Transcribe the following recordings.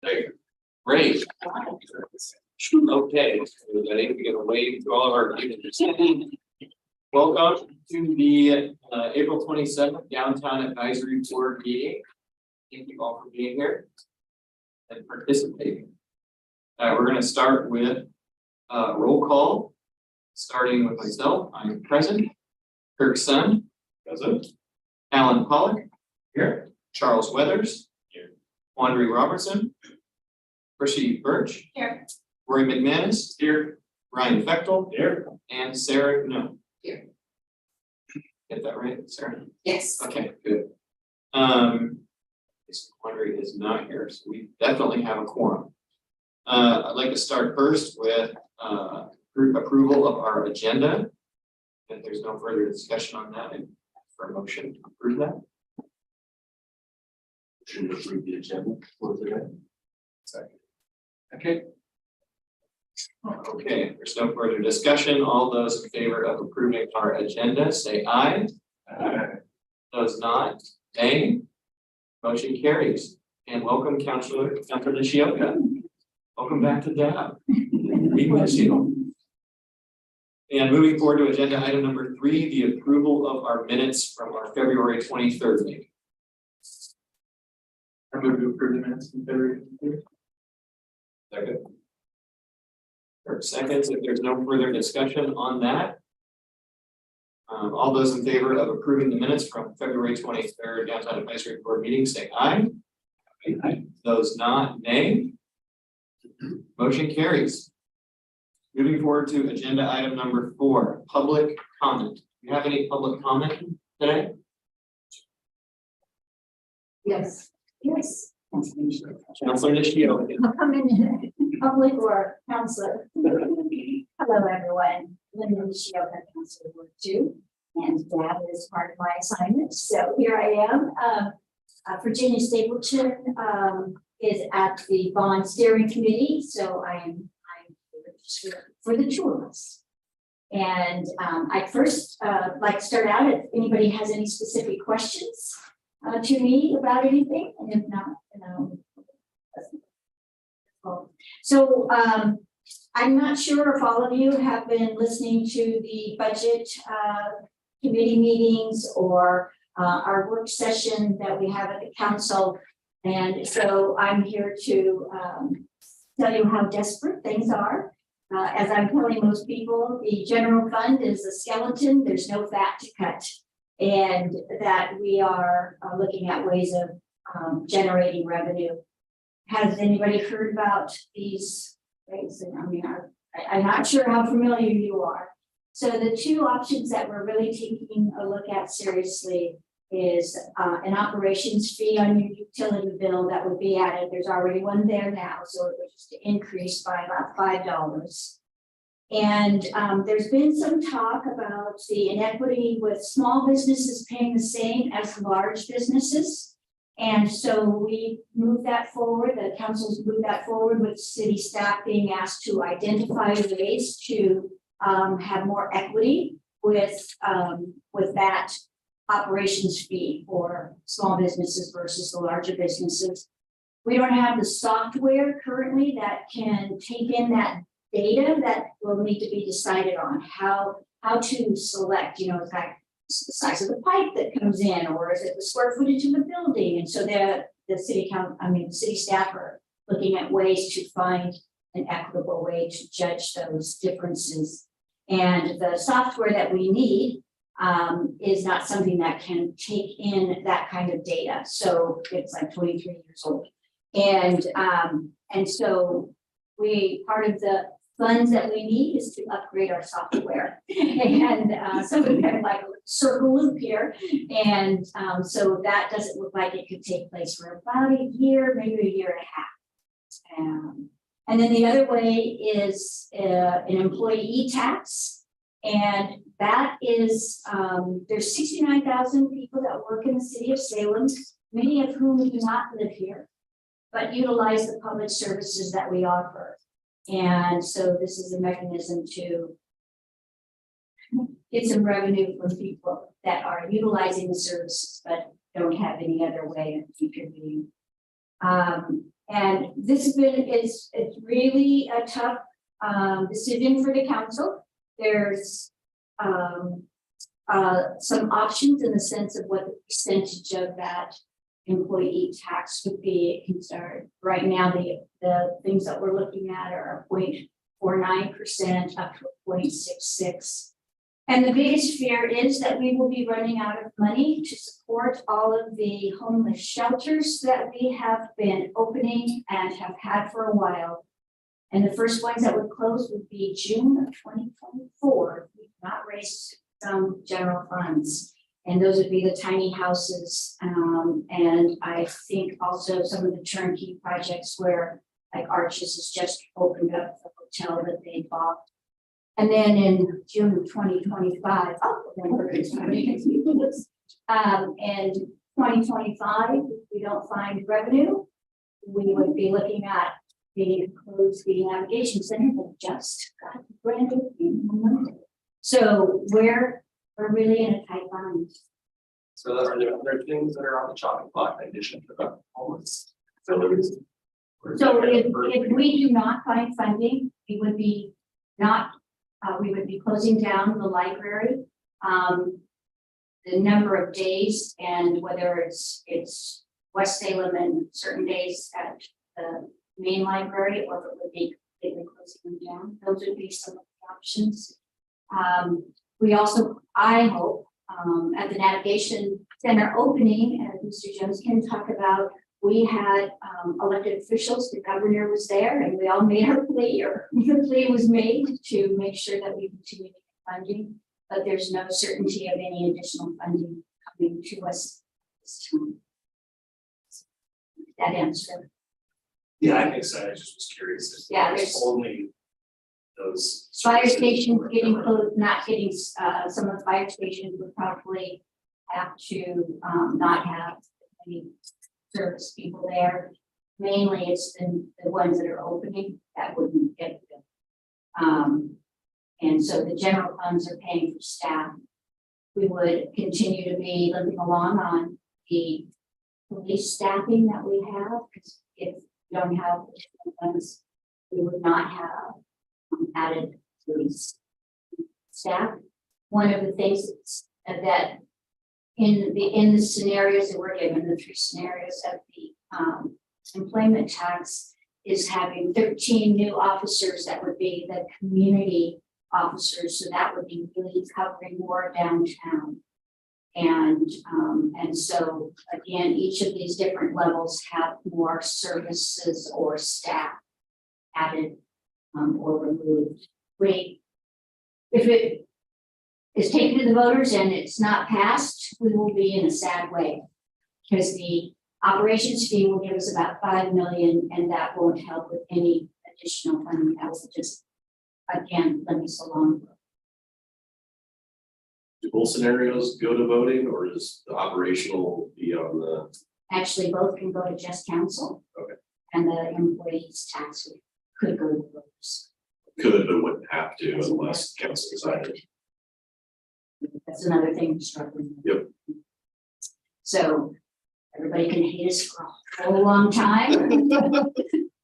Great. Okay, everybody, we're gonna wave to all of our visitors. Welcome to the April 27th Downtown Advisory Board meeting. Thank you all for being here and participating. We're going to start with roll call, starting with myself. I'm present. Kirk Sun, present. Alan Pollock, here. Charles Weathers, here. Wandry Robertson, Rishi Birch, here. Roy McManus, here. Ryan Fechtel, here. And Sarah No. Here. Get that right, Sarah? Yes. Okay, good. Wandry is not here, so we definitely have a quorum. I'd like to start first with approval of our agenda. If there's no further discussion on that, and for a motion to approve that. Should approve the agenda for today. Second. Okay. Okay, there's no further discussion. All those in favor of approving our agenda, say aye. Aye. Those not, nay. Motion carries. And welcome, Councilor Nishioka. Welcome back to DAB. We miss you. And moving forward to agenda item number 3, the approval of our minutes from our February 23rd meeting. I move to approve the minutes from February 23rd. Second. Seconds, if there's no further discussion on that. All those in favor of approving the minutes from February 23rd Downtown Advisory Board meeting, say aye. Aye. Those not, nay. Motion carries. Moving forward to agenda item number 4, public comment. Do you have any public comment today? Yes. Yes. Councilor Nishioka. I'll come in public or counselor. Hello, everyone. Linda Nishioka, Counselor Ward 2, and that is part of my assignment. So here I am. Virginia Stapleton is at the bond steering committee, so I'm for the two of us. And I first like to start out if anybody has any specific questions to me about anything, and if not, so I'm not sure if all of you have been listening to the budget committee meetings or our work session that we have at the council. And so I'm here to tell you how desperate things are. As I'm telling most people, the general fund is a skeleton. There's no fat to cut. And that we are looking at ways of generating revenue. Has anybody heard about these things? I mean, I'm not sure how familiar you are. So the two options that we're really taking a look at seriously is an operations fee on your utility bill that would be added. There's already one there now, so it would just increase by about $5. And there's been some talk about the inequity with small businesses paying the same as large businesses. And so we moved that forward, the council's moved that forward with city staff being asked to identify ways to have more equity with that operations fee for small businesses versus the larger businesses. We don't have the software currently that can take in that data that will need to be decided on how to select, it's like the size of the pipe that comes in, or is it the square footage of the building? And so the city staff are looking at ways to find an equitable way to judge those differences. And the software that we need is not something that can take in that kind of data. So it's like 23 years old. And so part of the funds that we need is to upgrade our software. And so we're kind of like a circle loop here. And so that doesn't look like it could take place for about a year, maybe a year and a half. And then the other way is an employee tax. And that is, there's 69,000 people that work in the city of Salem, many of whom do not live here, but utilize the public services that we offer. And so this is a mechanism to get some revenue from people that are utilizing the services, but don't have any other way of contributing. And this has been, it's really a tough decision for the council. There's some options in the sense of what the percentage of that employee tax would be concerned. Right now, the things that we're looking at are 0.49% up to 0.66. And the biggest fear is that we will be running out of money to support all of the homeless shelters that we have been opening and have had for a while. And the first ones that would close would be June of 2024. We've not raised some general funds. And those would be the tiny houses. And I think also some of the turnkey projects where like Arches has just opened up the hotel that they bought. And then in June of 2025, and 2025, if we don't find revenue, we would be looking at the close the navigation center that just got brand new on Monday. So we're really in a tight bind. So are there other things that are on the chopping block in addition to the homeless facilities? So if we do not find funding, we would be closing down the library. The number of days and whether it's West Salem and certain days at the main library, or if it would be completely closing them down, those would be some of the options. We also, I hope, at the navigation center opening, as Mr. Jones can talk about, we had elected officials, the governor was there, and we all made our plea, or the plea was made to make sure that we continue to get funding, but there's no certainty of any additional funding coming to us this time. That answer. Yeah, I think so. I just was curious. If Yeah, there's there's only those fire services stations or- getting closed, not getting, some of the fire stations would probably have to not have any service people there. Mainly it's the ones that are opening that wouldn't get them. And so the general funds are paying for staff. We would continue to be limping along on the police staffing that we have, because if we don't have additional funds, we would not have added police staff. One of the things that in the scenarios that we're given, the three scenarios of the employment tax, is having 13 new officers that would be the community officers. So that would be really covering more downtown. And so again, each of these different levels have more services or staff added or removed. If it is taken to the voters and it's not passed, we will be in a sad way, because the operations fee will give us about $5 million, and that won't help with any additional funding. That will just, again, let me so long. Do both scenarios go to voting, or is the operational be on the? Actually, both can go to just council. Okay. And the employees' tax could go to the voters. Could but wouldn't have to unless council decided. That's another thing we're struggling with. Yep. So everybody can hate us for a whole long time,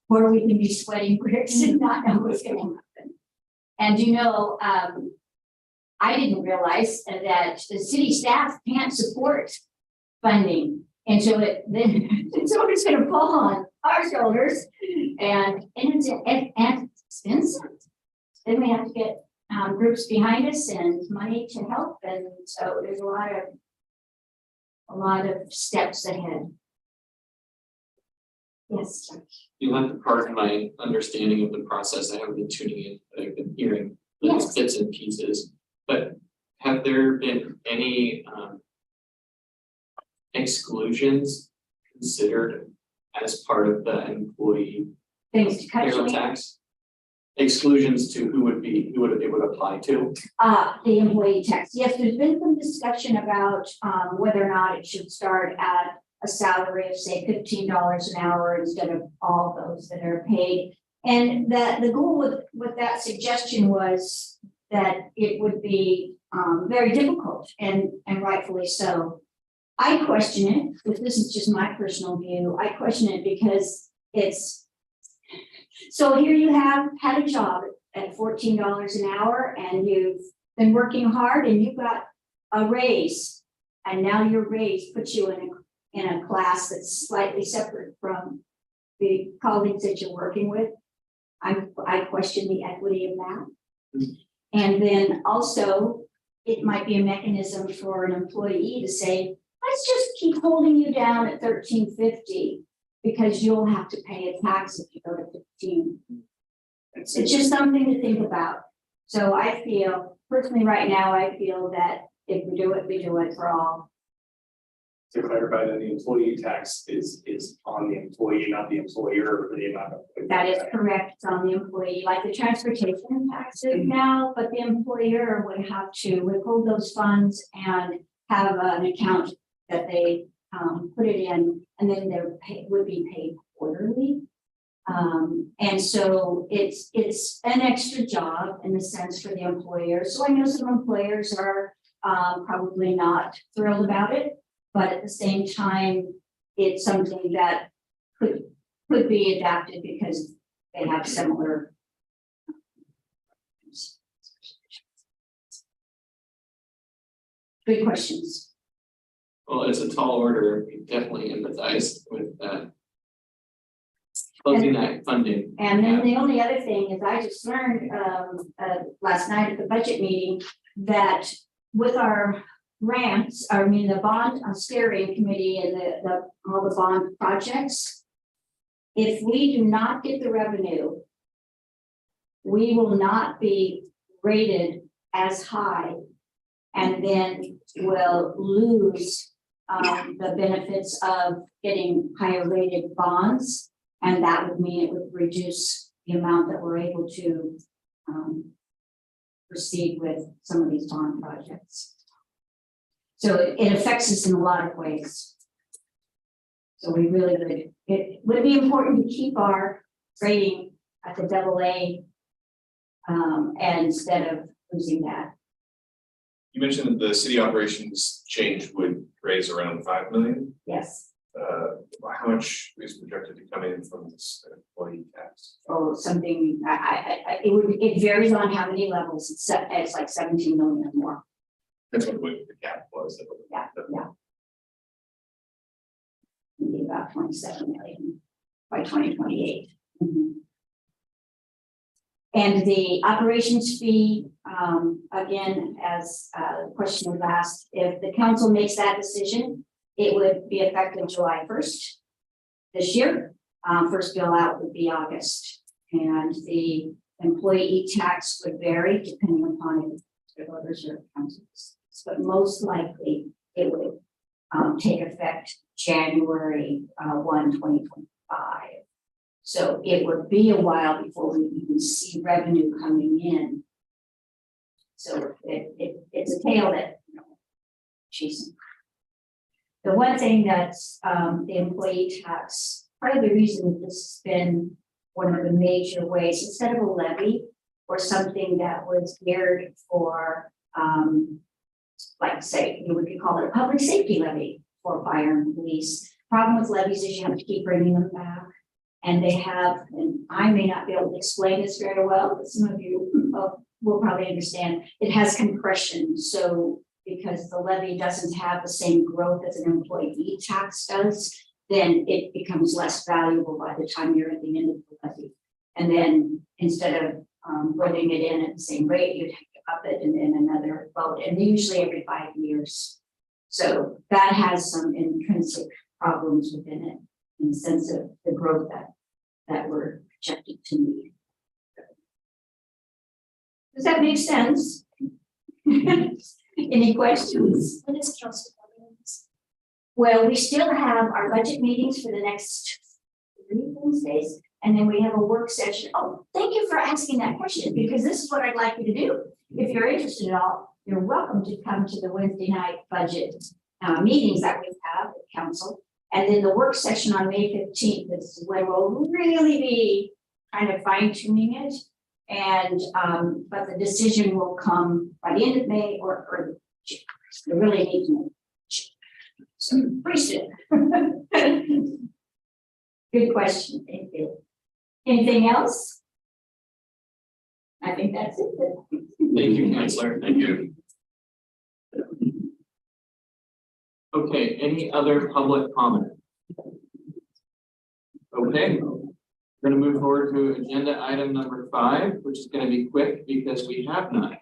or we can be sweating bricks and not know what's going to happen. And you know, I didn't realize that the city staff can't support funding, and so it's always going to fall on our shoulders, and it's expensive. Then we have to get groups behind us and money to help, and so there's a lot of steps ahead. Yes, Chuck. You'll have to pardon my understanding of the process. I haven't been tuning in, but I've been hearing Yes. bits and pieces. But have there been any exclusions considered as part of the employee Things to cut payroll you. tax? Exclusions to who it would apply to? The employee tax. Yes, there's been some discussion about whether or not it should start at a salary of say $15 an hour instead of all those that are paid. And the goal with that suggestion was that it would be very difficult, and rightfully so. I question it, but this is just my personal view. I question it because it's. So here you have had a job at $14 an hour and you've been working hard and you got a raise. And now your raise puts you in a class that's slightly separate from the colleagues that you're working with. I question the equity of that. And then also, it might be a mechanism for an employee to say, let's just keep holding you down at $13.50 because you'll have to pay a tax if you go to 15. It's just something to think about. So I feel, personally right now, I feel that if we do it for all. To clarify that the employee tax is on the employee, not the employer, for the amount of. That is correct, it's on the employee, like the transportation taxes now, but the employer would have to withhold those funds and have an account that they put it in, and then they're would be paid quarterly. And so it's an extra job in a sense for the employer. So I know some employers are probably not thrilled about it, but at the same time, it's something that could be adapted because they have similar. Good questions. Well, it's a tall order. We definitely empathize with that. Closing that funding. And then the only other thing is I just learned last night at the budget meeting that with our grants, the bond steering committee and all the bond projects, if we do not get the revenue, we will not be rated as high, and then we'll lose the benefits of getting higher rated bonds. And that would mean it would reduce the amount that we're able to proceed with some of these bond projects. So it affects us in a lot of ways. So we really it would be important to keep our rating at the AA and instead of losing that. You mentioned that the city operations change would raise around 5 million. Yes. How much is projected to come in from this employee tax? Or something, it varies on how many levels. It's like 17 million or more. That's what the cap was. Yeah. Maybe about 27 million by 2028. And the operations fee, again, as the question was asked, if the council makes that decision, it would be effective July 1st this year. First bill out would be August, and the employee tax would vary depending upon if the voters or councils. But most likely it would take effect January 1, 2025. So it would be a while before we even see revenue coming in. So it's a tale that, chasing. The one thing that's the employee tax, part of the reason this has been one of the major ways, instead of a levy or something that was geared for, like say, you would call it a public safety levy for fire and police. Problem with levies is you have to keep bringing them back. And they have, and I may not be able to explain this very well, but some of you will probably understand, it has compression. So because the levy doesn't have the same growth as an employee tax does, then it becomes less valuable by the time you're at the end of the levy. And then instead of putting it in at the same rate, you'd have to up it and then another vote, and usually every 5 years. So that has some intrinsic problems within it in the sense of the growth that we're projected to need. Does that make sense? Any questions? What is council governance? Well, we still have our budget meetings for the next 3 Wednesdays, and then we have a work session. Oh, thank you for asking that question, because this is what I'd like you to do. If you're interested at all, you're welcome to come to the Wednesday night budget meetings that we have at council. And then the work session on May 15th is when we'll really be kind of fine tuning it. And, but the decision will come by the end of May or June. We really need to know. So pretty soon. Good question, thank you. Anything else? I think that's it. Thank you, Counselor. Thank you. Okay, any other public comment? Okay, we're gonna move forward to agenda item number 5, which is gonna be quick because we have none.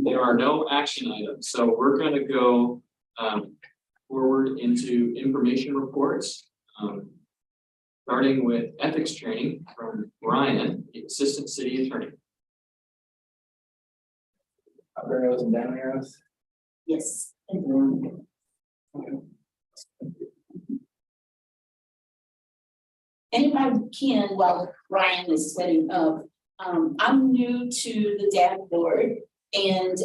There are no action items, so we're gonna go forward into information reports. Starting with ethics training from Brian, the Assistant City Attorney. Up arrows and down arrows. Yes. Anybody can, while Brian is setting up, I'm new to the dashboard. And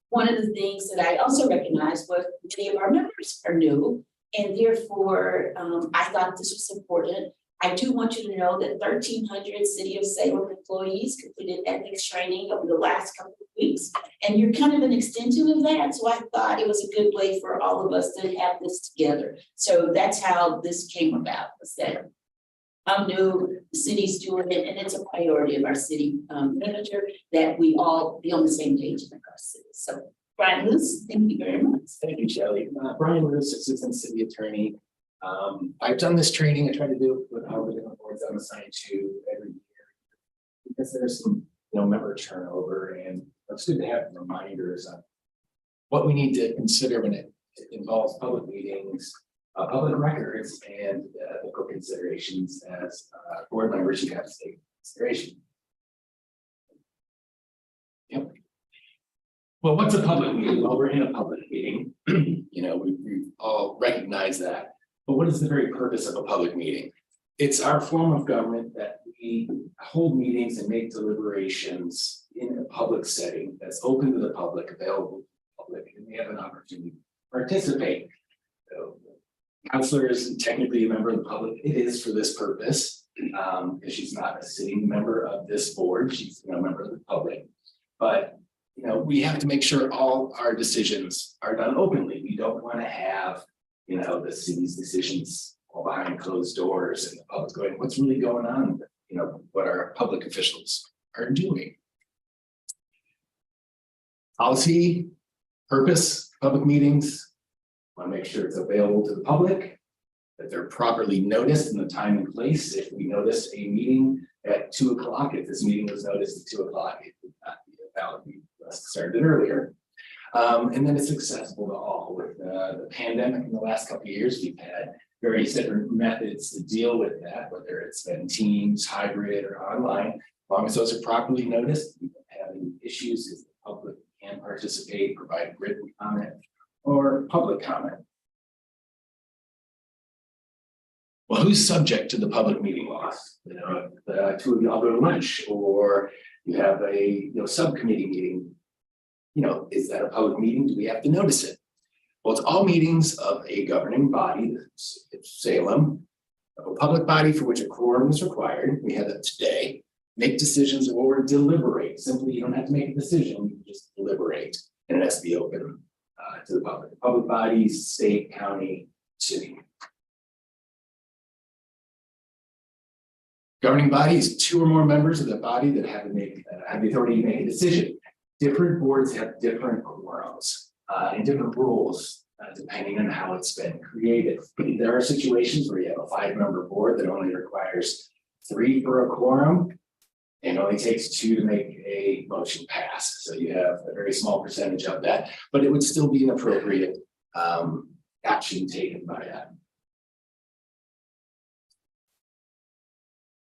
one of the things that I also recognized was many of our members are new. And therefore, I thought this was important. I do want you to know that 1,300 City of Salem employees completed ethics training over the last couple of weeks. And you're kind of an extension of that. So I thought it was a good way for all of us to have this together. So that's how this came about, was that I'm new, the city's doing it, and it's a priority of our city manager that we all be on the same page in our city. So Brian Lewis, thank you very much. Thank you, Shelley. Brian Lewis, Assistant City Attorney. I've done this training. I try to do it with all the different boards I'm assigned to every year. Because there's some, member turnover, and it's good to have reminders on what we need to consider when it involves public meetings, public records, and ethical considerations as board members you have to take into consideration. Yep. Well, what's a public meeting? Well, we're in a public meeting. We all recognize that. But what is the very purpose of a public meeting? It's our form of government that we hold meetings and make deliberations in a public setting that's open to the public, available to the public, and they have an opportunity to participate. So, Counselor is technically a member of the public. It is for this purpose, because she's not a sitting member of this board. She's a member of the public. But we have to make sure all our decisions are done openly. We don't want to have, the city's decisions all behind closed doors and the public going, what's really going on? What our public officials are doing. Policy, purpose, public meetings. Want to make sure it's available to the public, that they're properly noticed in the time and place. If we notice a meeting at 2 o'clock, if this meeting was noticed at 2 o'clock, it would not be a valid meeting. Started earlier. And then it's accessible to all. With the pandemic in the last couple of years, we've had various different methods to deal with that, whether it's been Teams, hybrid, or online. As long as those are properly noticed, we don't have any issues if the public can participate, provide written comment or public comment. Well, who's subject to the public meeting laws? If 2 of you all go to lunch, or you have a subcommittee meeting. Is that a public meeting? Do we have to notice it? Well, it's all meetings of a governing body, it's Salem, a public body for which a quorum is required. We have that today. Make decisions or deliberate. Simply, you don't have to make a decision, you can just deliberate. And it has to be open to the public. Public bodies, state, county, city. Governing bodies, 2 or more members of the body that have the authority to make a decision. Different boards have different quorums and different rules depending on how it's been created. There are situations where you have a 5-member board that only requires 3 for a quorum and only takes 2 to make a motion pass. So you have a very small percentage of that, but it would still be an appropriate action taken by that.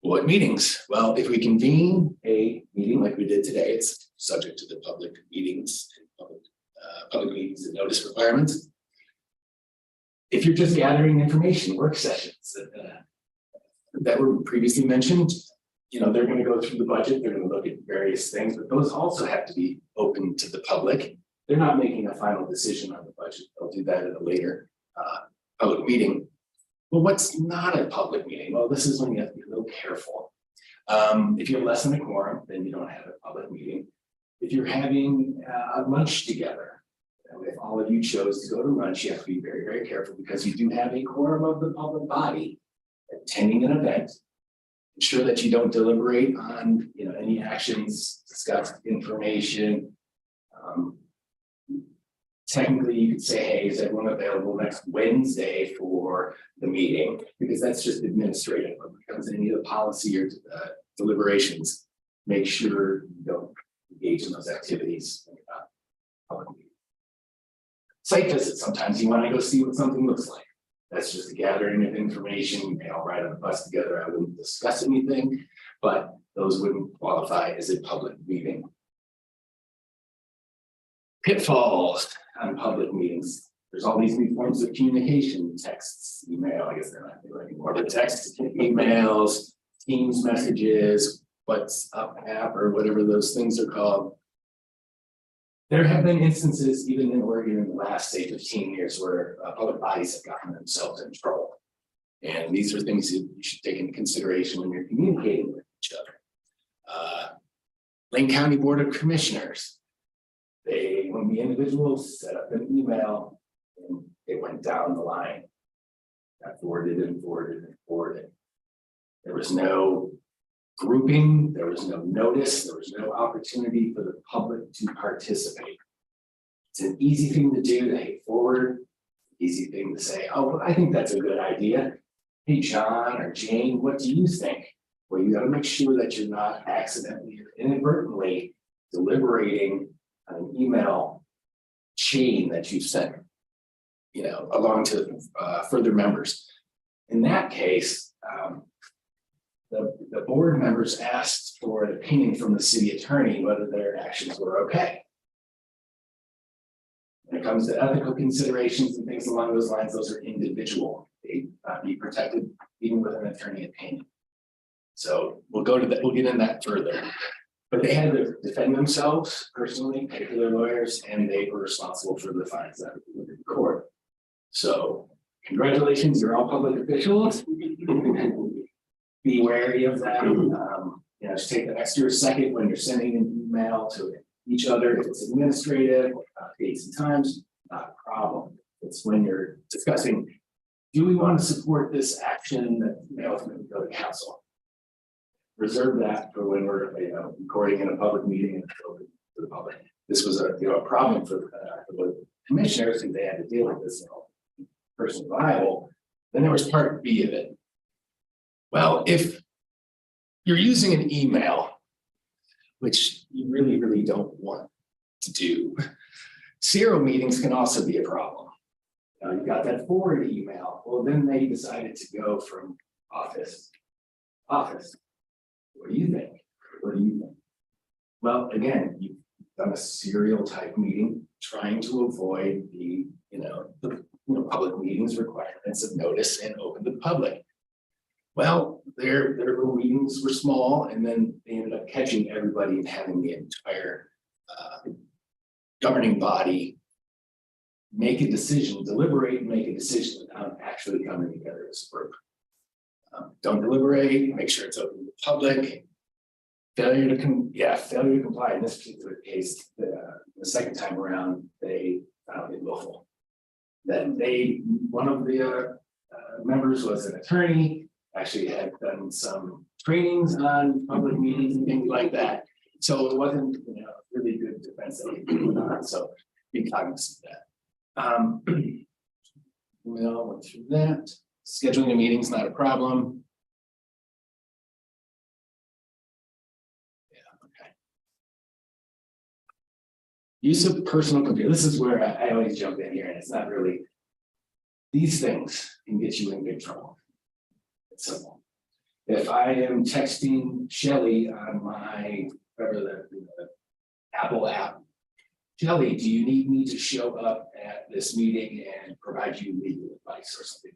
What meetings? Well, if we convene a meeting like we did today, it's subject to the public meetings and public meetings and notice requirements. If you're just gathering information, work sessions that were previously mentioned, they're going to go through the budget, they're going to look at various things, but those also have to be open to the public. They're not making a final decision on the budget. They'll do that at a later public meeting. Well, what's not a public meeting? Well, this is when you have to be a little careful. If you have less than a quorum, then you don't have a public meeting. If you're having a lunch together, if all of you chose to go to lunch, you have to be very, very careful because you do have a quorum of the public body attending an event. Ensure that you don't deliberate on, any actions, discuss information. Technically, you could say, hey, is everyone available next Wednesday for the meeting? Because that's just administrative. When it comes to any of the policy or deliberations, make sure you don't engage in those activities. Public meeting. Site visit, sometimes you want to go see what something looks like. That's just a gathering of information. You may all ride on the bus together. I wouldn't discuss anything, but those wouldn't qualify as a public meeting. Pitfalls on public meetings. There's all these new forms of communication, texts, email, I guess they're not there anymore, but texts, emails, Teams messages, WhatsApp app, or whatever those things are called. There have been instances, even in Oregon in the last, say, 15 years, where public bodies have gotten themselves in trouble. And these are things that you should take into consideration when you're communicating with each other. Lane County Board of Commissioners. When the individuals set up an email, and it went down the line. Got forwarded and forwarded and forwarded. There was no grouping, there was no notice, there was no opportunity for the public to participate. It's an easy thing to do to hit forward, easy thing to say, oh, well, I think that's a good idea. Hey, John or Jane, what do you think? Well, you gotta make sure that you're not accidentally or inadvertently deliberating on an email chain that you sent, along to further members. In that case, the board members asked for an opinion from the city attorney whether their actions were okay. When it comes to ethical considerations and things along those lines, those are individual. They not be protected even with an attorney opinion. So we'll get into that further. But they had to defend themselves personally, pay for their lawyers, and they were responsible for the fines that were in court. So congratulations, you're all public officials. Be wary of that. Just take the extra second when you're sending an email to each other. If it's administrative, dates and times, not a problem. It's when you're discussing, do we want to support this action that may ultimately go to council? Reserve that for when we're recording in a public meeting and open to the public. This was a problem for the commissioners who they had to deal with this personally viable. Then there was part B of it. Well, if you're using an email, which you really, really don't want to do, serial meetings can also be a problem. You got that forward email. Well, then they decided to go from office to office. What do you think? What do you think? Well, again, you've done a serial type meeting, trying to avoid the public meetings requirements of notice and open to the public. Well, their little meetings were small, and then they ended up catching everybody and having the entire governing body make a decision, deliberate and make a decision without actually coming together as a group. Don't deliberate, make sure it's open to the public. Failure to comply. In this particular case, the second time around, they found it willful. Then one of the members was an attorney, actually had done some trainings on public meetings and things like that. So it wasn't, really good defense that he put on. So be cognizant of that. Email went through that. Scheduling a meeting is not a problem. Yeah, okay. Use of personal computer. This is where I always jump in here, and it's not really. These things can get you in big trouble. It's simple. If I am texting Shelly on my whatever the Apple app, Shelly, do you need me to show up at this meeting and provide you legal advice or something?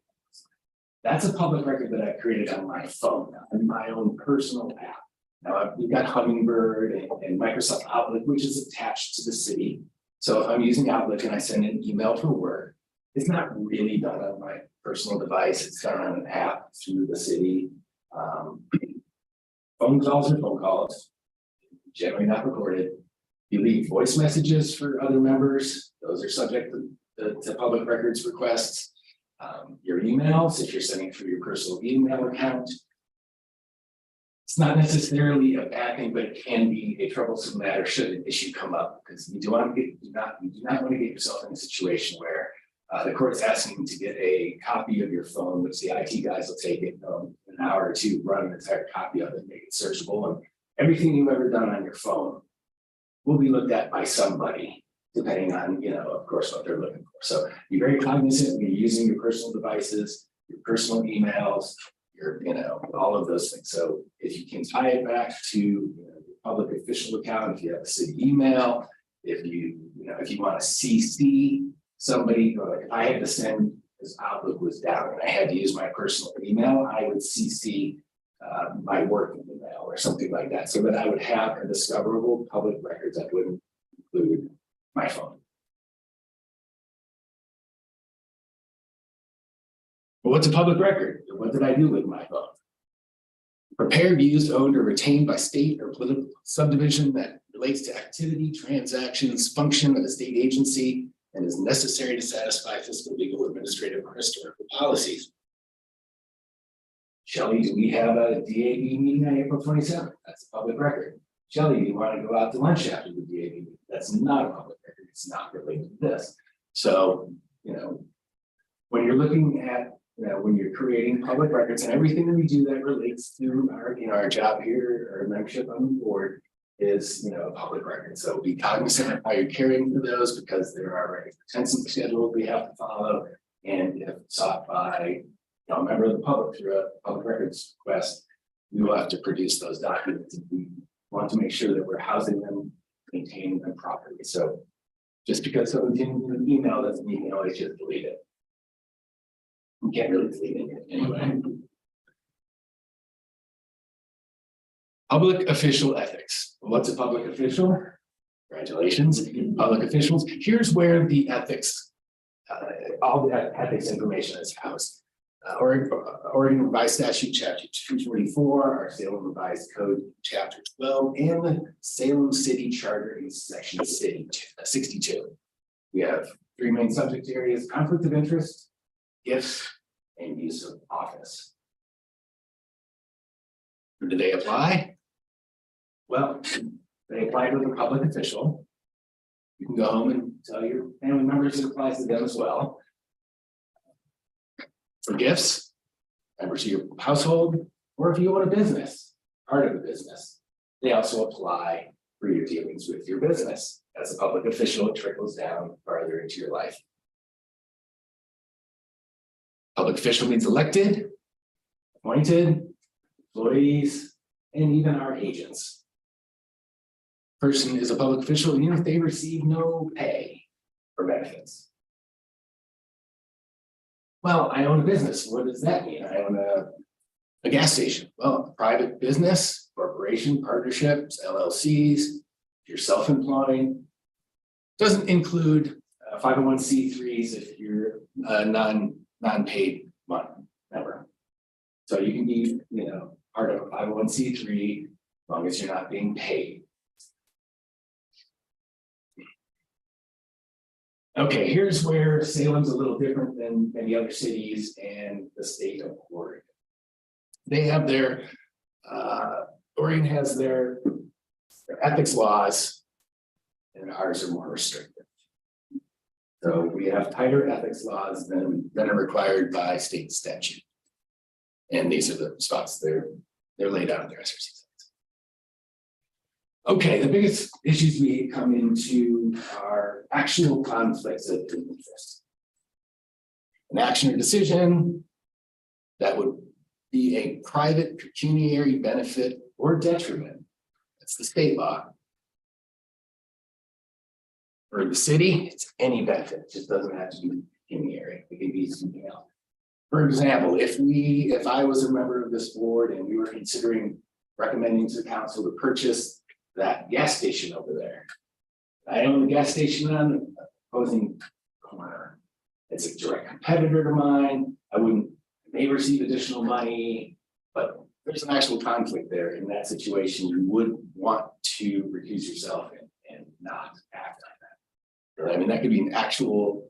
That's a public record that I created on my phone, on my own personal app. Now we've got Hummingbird and Microsoft Outlook, which is attached to the city. So if I'm using Outlook and I send an email for work, it's not really done on my personal device. It's done on an app through the city. Phone calls are phone calls, generally not recorded. You leave voice messages for other members. Those are subject to public records requests. Your emails, if you're sending through your personal email account. It's not necessarily a bad thing, but it can be a troublesome matter should an issue come up, because you do not want to get yourself in a situation where the court's asking to get a copy of your phone, which the IT guys will take it, an hour or two, run an entire copy of it, make it searchable, and everything you've ever done on your phone will be looked at by somebody, depending on, of course, what they're looking for. So be very cognizant when you're using your personal devices, your personal emails, your, all of those things. So if you can tie it back to your public official account, if you have a city email, if you want to CC somebody, like if I had to send, because Outlook was down and I had to use my personal email, I would CC my work email or something like that, so that I would have a discoverable public records that would include my phone. But what's a public record? What did I do with my phone? Prepared, used, owned, or retained by state or political subdivision that relates to activity, transactions, function of a state agency, and is necessary to satisfy fiscal, legal, administrative, or historical policies. Shelley, do we have a DAB meeting on April 27th? That's a public record. Shelley, do you want to go out to lunch after the DAB meeting? That's not a public record. It's not related to this. So, when you're looking at, when you're creating public records and everything that we do that relates to our, our job here, or membership on the board is, a public record. So be cognizant of how you're caring for those, because there are record retention schedules we have to follow. And if sought by a member of the public through a public records request, we will have to produce those documents. And we want to make sure that we're housing them, maintaining them properly. So just because someone's in an email doesn't mean you always just delete it. You can't really delete it anyway. Public official ethics. What's a public official? Congratulations, public officials. Here's where the ethics, all the ethics information is housed. Oregon Revised Statute, Chapter 244, our Salem Revised Code, Chapter 12, and the Salem City Charter in Section 62. We have three main subject areas: conflict of interest, gifts, and use of office. Do they apply? Well, they apply to the public official. You can go home and tell your family members it applies to them as well. For gifts, members of your household, or if you own a business, part of a business, they also apply for your dealings with your business. As a public official, it trickles down farther into your life. Public official means elected, appointed, employees, and even our agents. Person is a public official even if they receive no pay or benefits. Well, I own a business. What does that mean? I own a gas station. Well, a private business, corporation, partnerships, LLCs, if you're self-employed. Doesn't include 501c3s if you're a non-paid member. So you can be, part of a 501c3 as long as you're not being paid. Okay, here's where Salem's a little different than many other cities and the state of Oregon. They have their, Oregon has their ethics laws, and ours are more restrictive. So we have tighter ethics laws than are required by state statute. And these are the spots they're laid out in their SRC. Okay, the biggest issues we come into are actual conflicts of interest. An action or decision that would be a private pecuniary benefit or detriment. That's the state law. For the city, it's any benefit, it just doesn't have to be pecuniary, it can be something else. For example, if I was a member of this board and we were considering recommending to the council to purchase that gas station over there. I own the gas station on the opposing corner. It's a direct competitor to mine. I may receive additional money, but there's an actual conflict there. In that situation, you would want to recuse yourself and not act on that. I mean, that could be an actual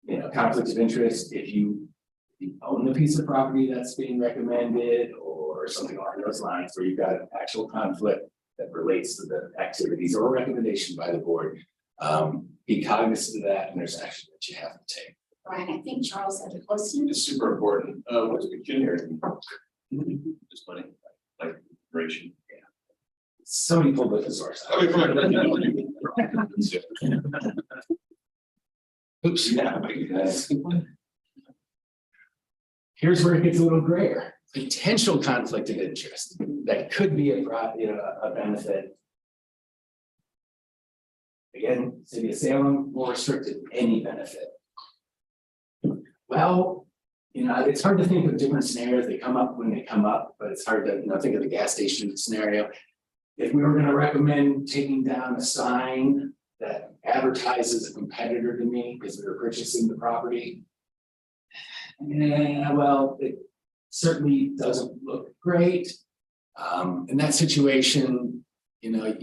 You know, conflict of interest, if you own the piece of property that's being recommended or something along those lines, where you've got an actual conflict that relates to the activities or recommendation by the board. Be cognizant of that, and there's action that you have to take. Brian, I think Charles had a question. It's super important. What's the junior? This money, like, duration. Somebody pulled the source out. Oops. Yeah. Here's where it gets a little grayer. Potential conflict of interest that could be a benefit. Again, City of Salem more restricted any benefit. Well, you know, it's hard to think of different scenarios. They come up when they come up, but it's hard to, you know, think of the gas station scenario. If we were going to recommend taking down a sign that advertises a competitor to me because we were purchasing the property. Yeah, well, it certainly doesn't look great. In that situation, you know,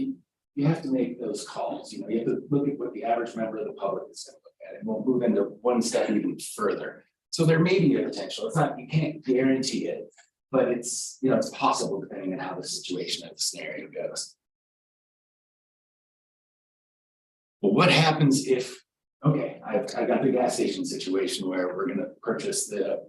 you have to make those calls. You know, you have to look at what the average member of the public is going to look at, and we'll move into one step even further. So there may be a potential. It's not, you can't guarantee it, but it's, you know, it's possible depending on how the situation of the scenario goes. Well, what happens if, okay, I got the gas station situation where we're going to purchase the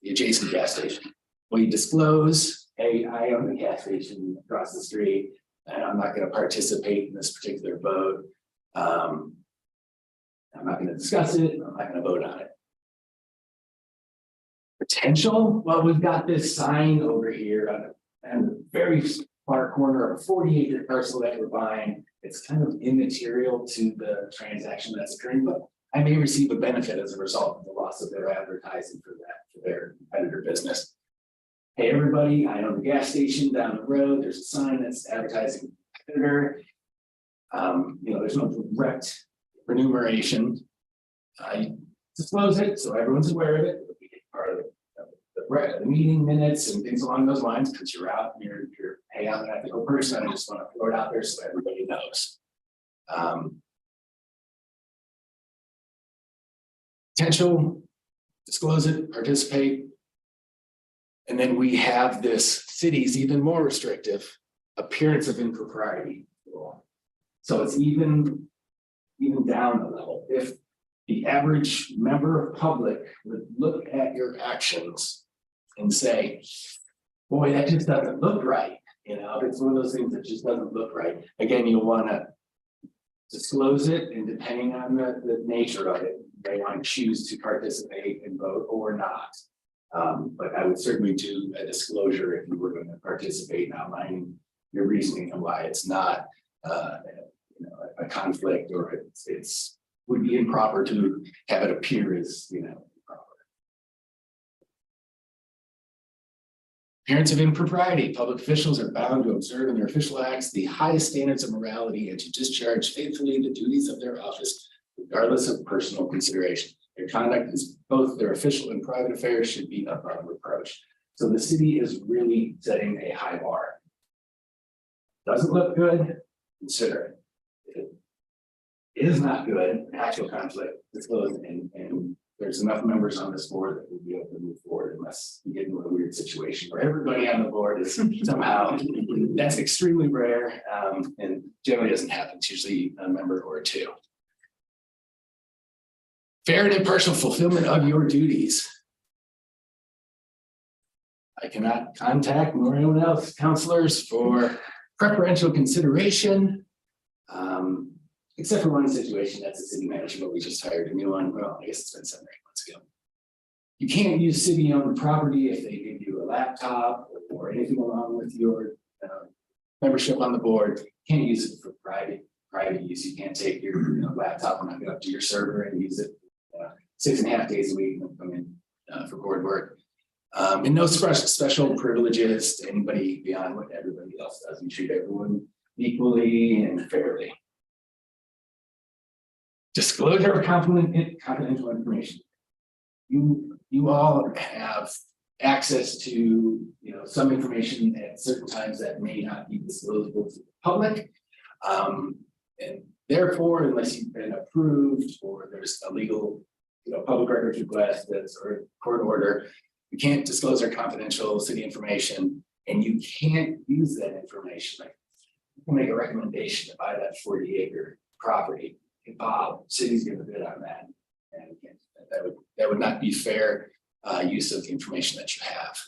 adjacent gas station. Well, you disclose, hey, I own the gas station across the street, and I'm not going to participate in this particular vote. I'm not going to discuss it. I'm not going to vote on it. Potential? Well, we've got this sign over here on the very far corner of a 40-acre parcel that we're buying. It's kind of immaterial to the transaction that's occurring, but I may receive a benefit as a result of the loss of their advertising for their competitor business. Hey, everybody, I own the gas station down the road. There's a sign that's advertising competitor. You know, there's no direct remuneration. You disclose it so everyone's aware of it. It'll be part of the meeting minutes and things along those lines, because you're out and you're hey, I'm an ethical person. I just want to throw it out there so everybody knows. Potential, disclose it, participate. And then we have this city's even more restrictive appearance of impropriety rule. So it's even down a level. If the average member of public would look at your actions and say, boy, that just doesn't look right. You know, it's one of those things that just doesn't look right. Again, you'll want to disclose it, and depending on the nature of it, they want to choose to participate and vote or not. But I would certainly do a disclosure if you were going to participate, outlining your reasoning and why it's not you know, a conflict, or it's would be improper to have it appear as, you know, improper. Appearance of impropriety. Public officials are bound to observe in their official acts the highest standards of morality and to discharge faithfully the duties of their office, regardless of personal consideration. Their conduct is both their official and private affairs should be above reproach. So the city is really setting a high bar. Doesn't look good, consider it. If it is not good, actual conflict, disclose, and there's enough members on this board that will be able to move forward, unless you get into a weird situation where everybody on the board is somehow, that's extremely rare, and generally doesn't happen. It's usually a member or two. Fair and impartial fulfillment of your duties. I cannot contact nor anyone else, counselors, for preferential consideration. Except for one situation, that's the city manager, but we just hired a new one. Well, I guess it's been 7 or 8 months ago. You can't use city-owned property if they give you a laptop or anything along with your membership on the board. You can't use it for private use. You can't take your laptop and hook it up to your server and use it 6.5 days a week and come in for board work. And no special privileges to anybody beyond what everybody else does. You treat everyone equally and fairly. Disclosure of confidential information. You all have access to some information at certain times that may not be disclosable to the public. And therefore, unless you've been approved or there's a legal public records request that's or court order. You can't disclose our confidential city information, and you can't use that information. Like, you can make a recommendation to buy that 40-acre property. Hey, Bob, city's gonna bid on that. And again, that would not be fair use of the information that you have.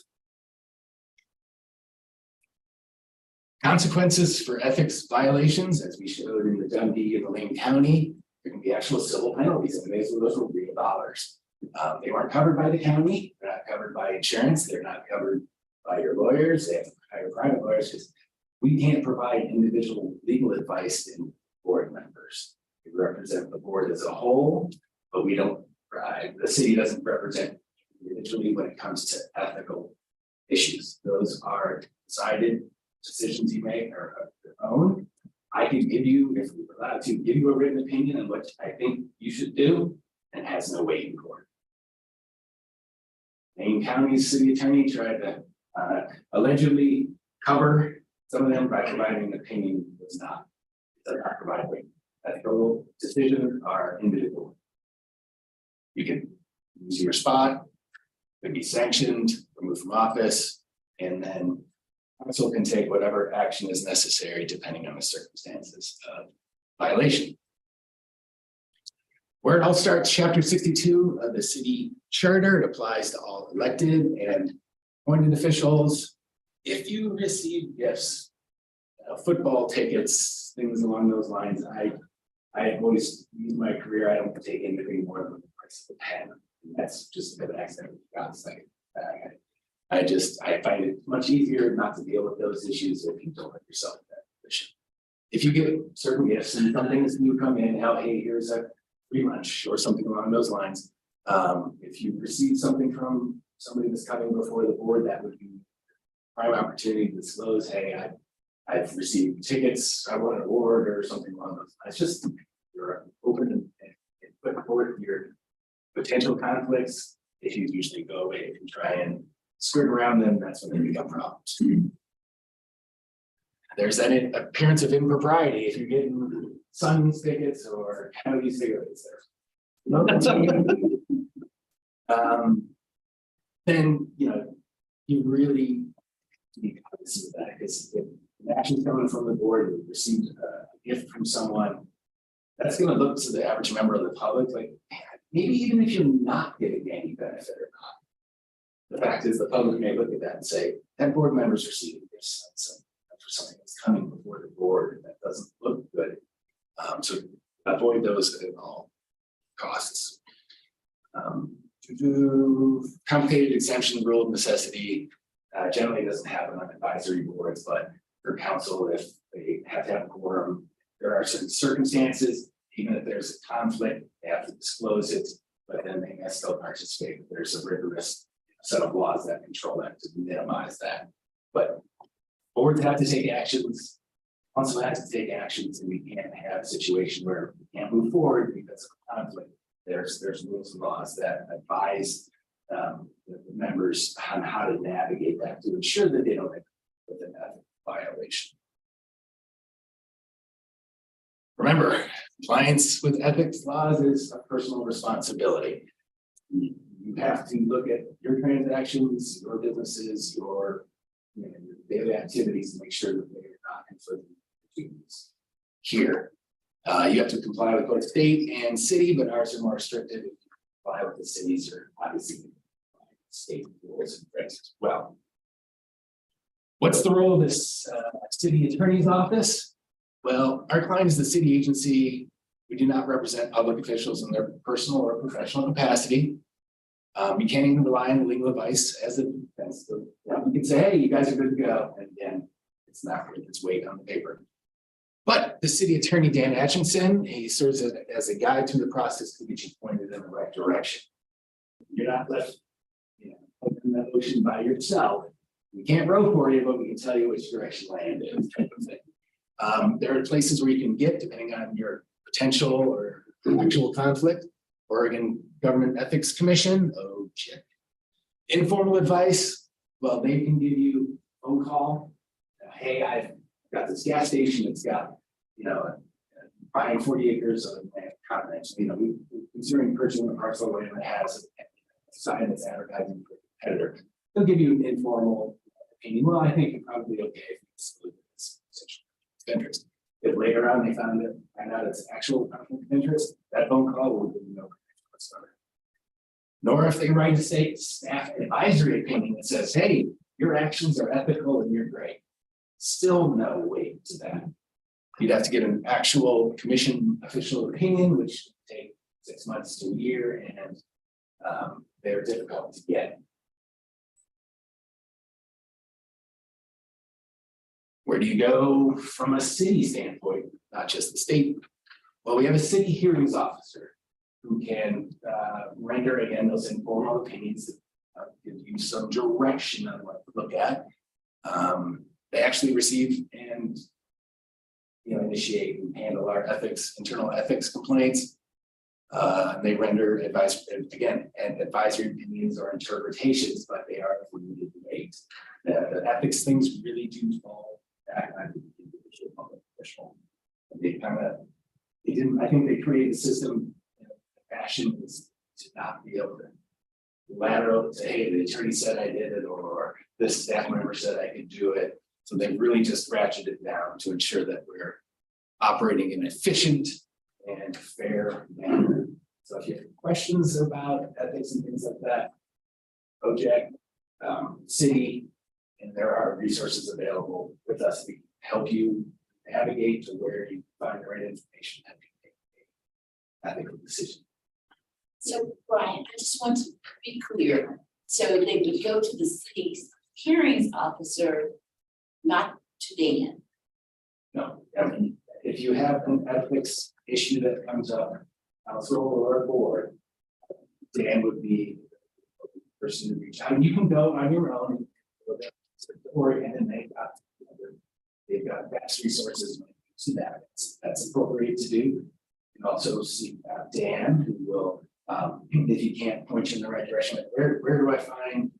Consequences for ethics violations, as we showed in the Dundee and the Lane County, there can be actual civil penalties, and those were real dollars. They weren't covered by the county, they're not covered by insurance, they're not covered by your lawyers, they have to hire private lawyers, because we can't provide individual legal advice in board members. We represent the board as a whole, but we don't, the city doesn't represent individually when it comes to ethical issues. Those are decided decisions you make are of your own. I can give you, if we're allowed to, give you a written opinion on what I think you should do, and has no weight in court. Maine County's city attorney tried to allegedly cover some of them by providing an opinion that was not. They're not providing ethical decisions are individual. You can lose your spot, could be sanctioned, removed from office, and then council can take whatever action is necessary depending on the circumstances of violation. Where it all starts, chapter 62 of the city charter, it applies to all elected and appointed officials. If you receive gifts, football tickets, things along those lines, I always use my career, I don't take anything more than the price of a pen. That's just an accident. I find it much easier not to deal with those issues if you don't put yourself in that position. If you get certain gifts and some things you come in, how, hey, here's a free lunch or something along those lines. If you receive something from somebody that's coming before the board, that would be prime opportunity to disclose, hey, I've received tickets, I won an award or something along those lines. Just you're open and put forward your potential conflicts. Issues usually go away if you try and skirt around them, that's when they become problems. There's that appearance of impropriety if you're getting Suns tickets or County cigarettes there. Then, you really need cognizant of that, because if an action's coming from the board, you received a gift from someone, that's gonna look to the average member of the public like, man, maybe even if you're not getting any benefit or not. The fact is, the public may look at that and say, that board member's receiving gifts for something that's coming before the board, and that doesn't look good. So avoid those at all costs. Complicated exemption rule of necessity generally doesn't happen on advisory boards, but for council, if they have to have a quorum, there are certain circumstances, even if there's a conflict, they have to disclose it, but then they may still participate. There's a rigorous set of laws that control that to minimize that. But boards have to take actions, council has to take actions, and we can't have a situation where we can't move forward because of conflict. There's rules and laws that advise the members on how to navigate that to ensure that they don't end up with an ethical violation. Remember, compliance with ethics laws is a personal responsibility. You have to look at your transactions, your businesses, your daily activities and make sure that they are not conflicting duties. Here, you have to comply with both state and city, but ours are more restricted. If you comply with the cities, or obviously state rules and regs as well. What's the role of this city attorney's office? Well, our client is the city agency. We do not represent public officials in their personal or professional capacity. We can't even rely on legal advice as a defense. So, we can say, hey, you guys are good to go. And again, it's not worth its weight on the paper. But the city attorney, Dan Atchison, he serves as a guide through the process to get you pointed in the right direction. You're not left in the ocean by yourself. We can't row for you, but we can tell you which direction land is, type of thing. There are places where you can get, depending on your potential or actual conflict. Oregon Government Ethics Commission, OJEC. Informal advice, well, they can give you a phone call. Hey, I've got this gas station, it's got, buying 40 acres of land continents. We considering purchasing a parcel of land that has a sign that's advertising for a competitor, they'll give you an informal opinion. Well, I think you're probably okay if it's potential interest. If later on they find out it's actual conflict of interest, that phone call will be no connection whatsoever. Nor if they write a state staff advisory opinion that says, hey, your actions are ethical and you're great. Still no weight to that. You'd have to get an actual commission official opinion, which would take 6 months to a year, and they're difficult to get. Where do you go from a city standpoint, not just the state? Well, we have a city hearings officer who can render again those informal opinions that give you some direction on what to look at. They actually receive and initiate and handle our internal ethics complaints. They render advice again, and advisory opinions or interpretations, but they are limited weight. The ethics things really do fall back on the individual public official. I think they created a system in a fashion is to not be able to lateral say, hey, the attorney said I did it, or this staff member said I could do it. So they really just ratcheted it down to ensure that we're operating in an efficient and fair manner. So if you have questions about ethics and things like that, OJEC, city, and there are resources available with us to help you navigate to where you find the right information and make an ethical decision. So Brian, I just want to be clear. So they would go to the city's hearings officer, not to Dan. No, I mean, if you have an ethics issue that comes up, council or a board, Dan would be the person to reach out. And you can go on your own, or and they've got vast resources to that. That's appropriate to do. You can also see Dan, who will, if you can't point you in the right direction, like where do I find?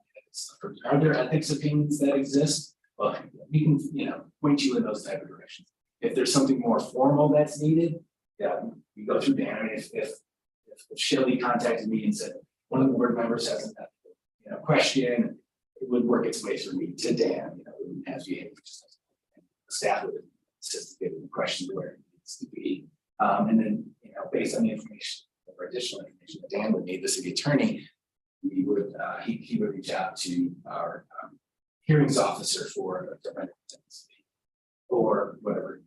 Are there ethics opinions that exist? Well, we can, point you in those type of directions. If there's something more formal that's needed, yeah, you go through Dan. I mean, if Shelley contacted me and said one of the board members has a question, it would work its way through me to Dan. As we just staff would assist with the question where it needs to be, and then based on the information or additional information that Dan would need, the city attorney, he would reach out to our hearings officer for a different or whatever.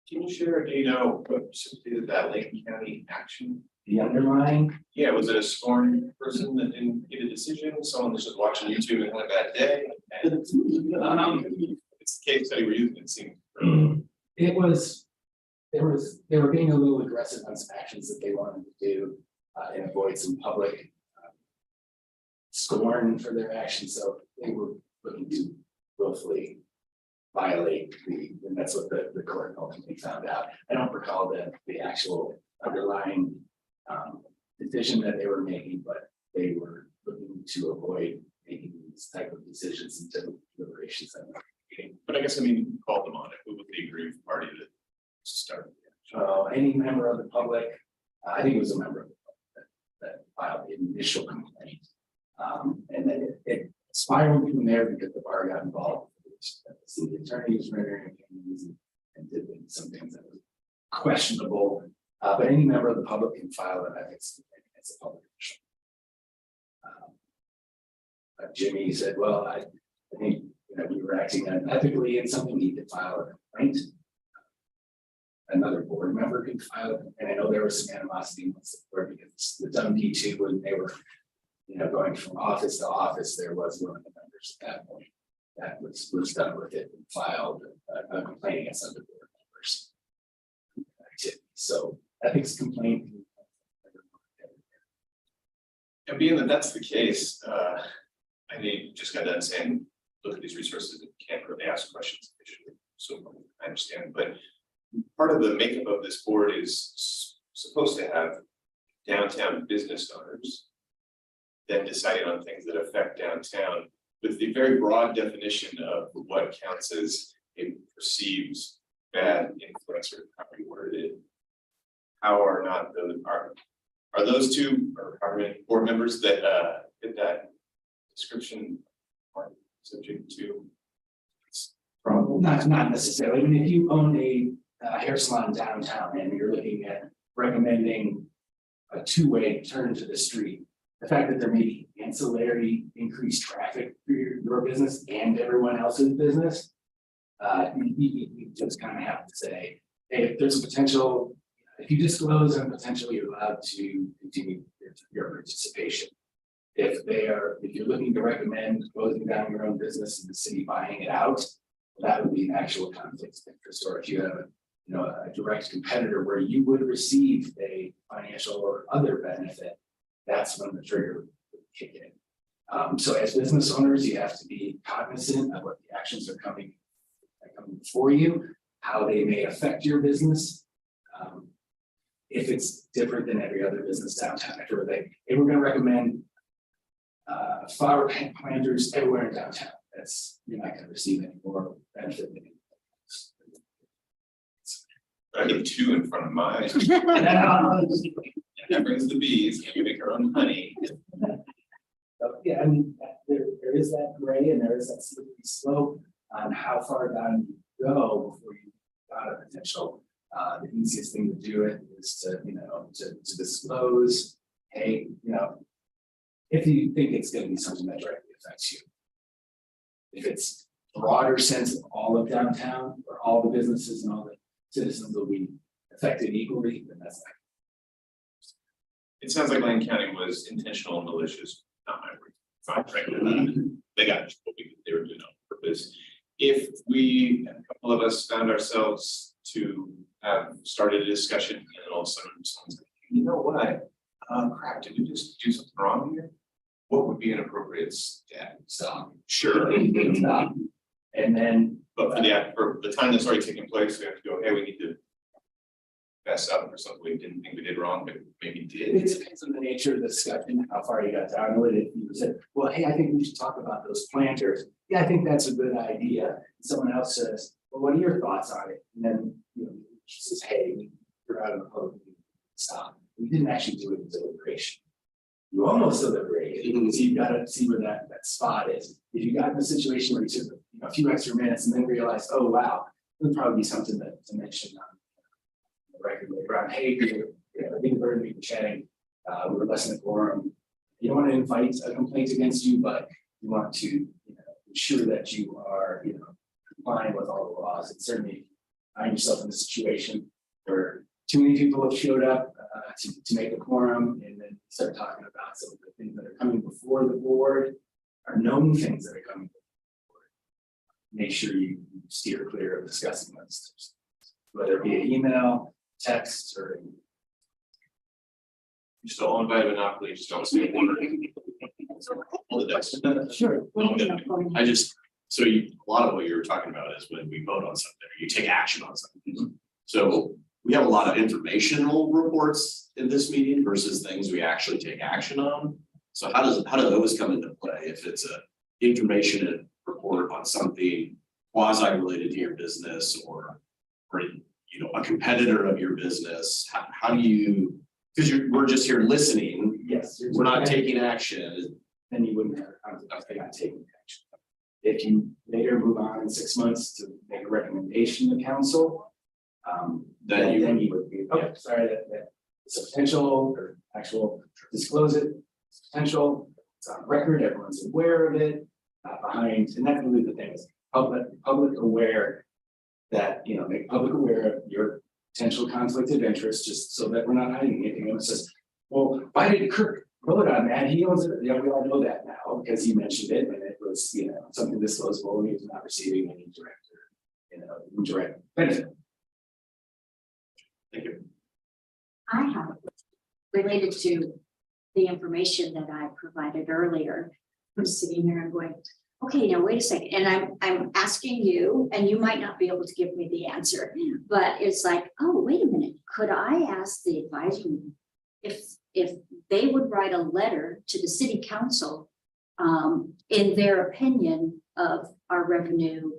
Can you share, do you know what precipitated that Lake County action? The underlying, Yeah, was it a sworn person that didn't get a decision, someone that's just watching YouTube and had a bad day? It's the case study we're using, it seems. it was, they were being a little aggressive on some actions that they wanted to do and avoid some public scorn for their actions. So they were looking to willfully violate and that's what the court ultimately found out. I don't recall the actual underlying decision that they were making, but they were looking to avoid making these type of decisions until deliberations. But I guess, you called them on it, who was the aggrieved party that started? Any member of the public, I think it was a member of the public that filed the initial complaint. And then it spiraled from there because the bar got involved. The city attorney was rendering opinions and did some things that were questionable. But any member of the public can file an ethics complaint against a public official. Jimmy said, well, I think we were acting unethically in something, he could file a complaint. Another board member could file it, and I know there was some animosity amongst the board because the WP2, when they were going from office to office, there was one of the members at that point that was done with it and filed a complaint against other board members. So ethics complaint. And being that that's the case, I need just got done saying, look at these resources and can't really ask questions. So I understand, but part of the makeup of this board is supposed to have downtown business owners then deciding on things that affect downtown with the very broad definition of what counts as a perceived bad influence or how we worded it. how are not those, are those two, or how many board members that, fit that description are subject to? Not necessarily. I mean, if you own a hair salon downtown and you're looking at recommending a two-way turn to the street, the fact that there may be ancillary increased traffic through your business and everyone else's business, you just kind of have to say, hey, if there's a potential, if you disclose and potentially you're allowed to continue your participation. If you're looking to recommend closing down your own business and the city buying it out, that would be an actual conflict of interest. Or if you have a direct competitor where you would receive a financial or other benefit, that's when the trigger would kick in. So as business owners, you have to be cognizant of what the actions are coming before you, how they may affect your business. If it's different than every other business downtown, if we're going to recommend flower planters everywhere in downtown, you're not going to receive any more benefit than I get two in front of mine. That brings the bees, and we make our own honey. Yeah, I mean, there is that gray and there is that slippery slope on how far down you go before you got a potential. The easiest thing to do it is to disclose, hey, if you think it's going to be something that directly affects you. If it's broader sense of all of downtown or all the businesses and all the citizens will be affected equally, then that's like. It sounds like Lane County was intentional and malicious, not my word. Fine, frankly, they got what they were doing on purpose. If we, a couple of us found ourselves to have started a discussion and then all of a sudden someone's like, you know what? Crap, did we just do something wrong here? What would be an appropriate step? Stop. Sure. Stop. And then. But for the time that's already taken place, we have to go, hey, we need to mess up for something we didn't think we did wrong, but maybe did. It depends on the nature of the discussion, how far you got down with it. You said, well, hey, I think we should talk about those planters. Yeah, I think that's a good idea. And someone else says, well, what are your thoughts on it? And then, she says, hey, we're out of the public. Stop. We didn't actually do it in deliberation. You almost deliberated. So you've got to see where that spot is. If you got in a situation where you took a few extra minutes and then realized, oh, wow, there'd probably be something to mention on the record later on. Hey, I think we're going to be chatting. We were less than a quorum. You don't want to invite a complaint against you, but you want to ensure that you are complying with all the laws. And certainly find yourself in a situation where too many people have showed up to make a quorum, and then start talking about some of the things that are coming before the board, are known things that are coming before the board. Make sure you steer clear of discussing those things, whether it be an email, text, or. You still own by Monopoly, just don't say one. All the dice. Sure. A lot of what you were talking about is when we vote on something, or you take action on something. So we have a lot of informational reports in this meeting versus things we actually take action on. So how do those come into play if it's a information report on something quasi related to your business or a competitor of your business? How do you, because we're just here listening, Yes. we're not taking action. Then you wouldn't have a conflict of not taking action. If you later move on in 6 months to make a recommendation to council, then you would be, oh, sorry, that it's a potential or actual, disclose it, it's potential, it's on record, everyone's aware of it, behind, and that's really the thing is public aware that, make public aware of your potential conflict of interest, just so that we're not hiding anything. And it says, well, why did Kirk vote on that? He owns it. Yeah, we all know that now because he mentioned it and it was, something disclosable and he was not receiving any indirect benefit. Thank you. I have related to the information that I provided earlier. I'm sitting here and going, okay, now wait a second. And I'm asking you, and you might not be able to give me the answer, but it's like, oh, wait a minute. Could I ask the advisory if they would write a letter to the city council in their opinion of our revenue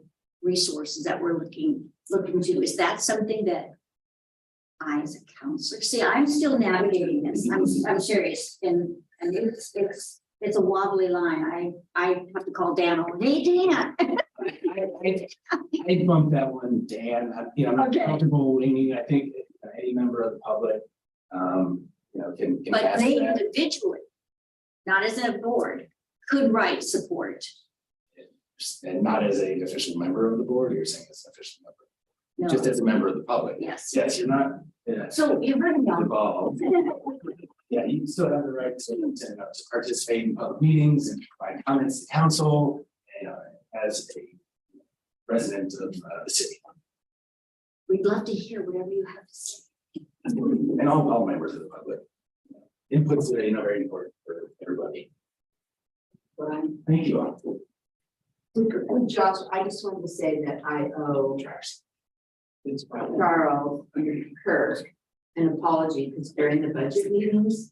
resources that we're looking to? Is that something that I as a counselor, see, I'm still navigating this, I'm serious, and it's a wobbly line, I have to call Dan, hey, Dan. I bumped that one, Dan, I'm not Okay. comfortable winging, I think any member of the public, can But ask they that. individually, not as a board, could write support. And not as a official member of the board, you're saying as an official member, No, just as a member of the public. yes. Yes, you're not, yeah, So you heard me. involved. Yeah, you still have the right to participate in public meetings and provide comments to council, as a resident of the city. We'd love to hear whatever you have to say. And all members of the public. Inputs are, very important for everybody. Brian. Thank you all. Josh, I just wanted to say that I owe Charles Kirk an apology because during the budget meetings,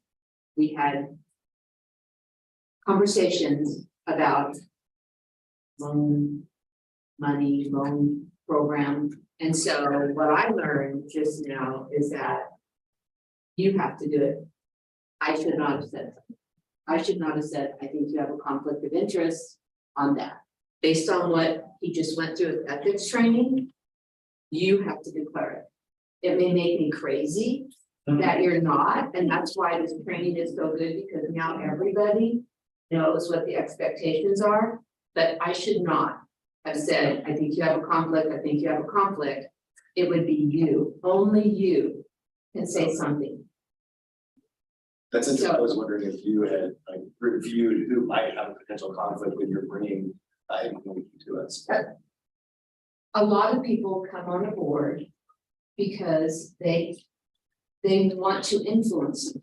we had conversations about loan money, loan program. And so what I learned just now is that you have to do it. I should not have said that. I should not have said, I think you have a conflict of interest on that. Based on what he just went through with ethics training, you have to declare it. It may make me crazy that you're not, and that's why this training is so good, because now everybody knows what the expectations are. But I should not have said, I think you have a conflict, I think you have a conflict. It would be you, only you can say something. That's interesting. I was wondering if you had reviewed who might have a potential conflict when you're bringing information to us. A lot of people come on a board because they want to influence.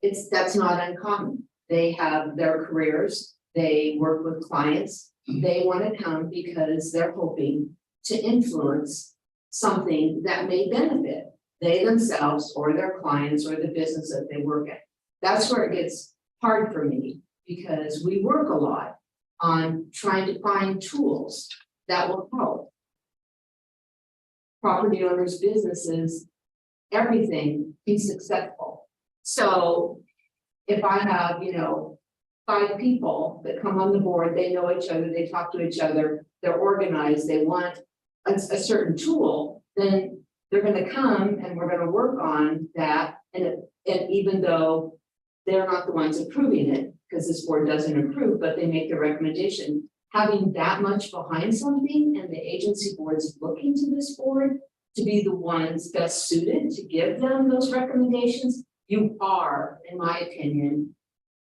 That's not uncommon. They have their careers, they work with clients, they want to come because they're hoping to influence something that may benefit they themselves or their clients or the business that they work at. That's where it gets hard for me, because we work a lot on trying to find tools that will help property owners, businesses, everything be successful. So if I have, 5 people that come on the board, they know each other, they talk to each other, they're organized, they want a certain tool, then they're gonna come and we're gonna work on that. And even though they're not the ones approving it, because this board doesn't approve, but they make the recommendation, having that much behind something and the agency boards looking to this board to be the ones best suited to give them those recommendations, you are, in my opinion,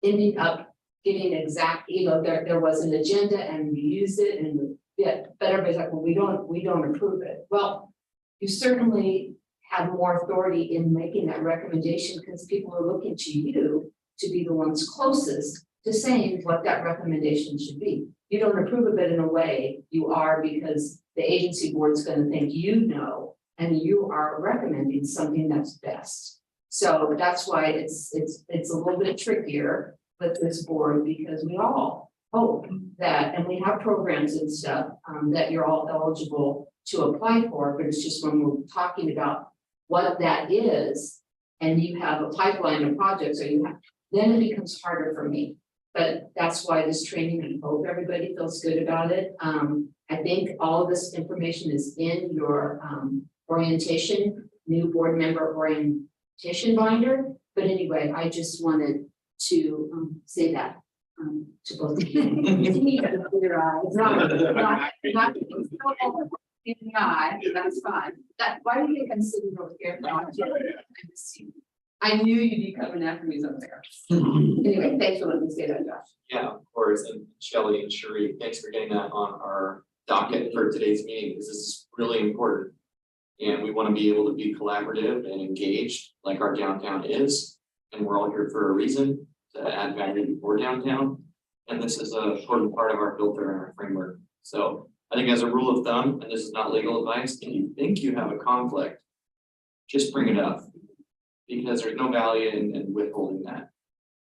ending up getting exact, there was an agenda and we used it and but everybody's like, well, we don't approve it. Well, you certainly have more authority in making that recommendation because people are looking to you to be the ones closest to saying what that recommendation should be. You don't approve of it in a way, you are, because the agency board's going to think and you are recommending something that's best. So that's why it's a little bit trickier with this board, because we all hope that, and we have programs and stuff that you're all eligible to apply for, but it's just when we're talking about what that is, and you have a pipeline of projects, then it becomes harder for me. But that's why this training, I hope everybody feels good about it. I think all of this information is in your orientation, new board member orientation binder. But anyway, I just wanted to say that to both of you. It's not in the eye, that's fine. Why do you think I'm sitting over here? I knew you'd be coming after me somewhere. Anyway, thanks for letting me say that, Josh. Yeah, of course, and Shelley and Sheree, thanks for getting that on our docket for today's meeting, because this is really important. And we want to be able to be collaborative and engaged like our downtown is, and we're all here for a reason to add value for downtown. And this is an important part of our filter and our framework. So I think as a rule of thumb, and this is not legal advice, if you think you have a conflict, just bring it up. Because there's no value in withholding that.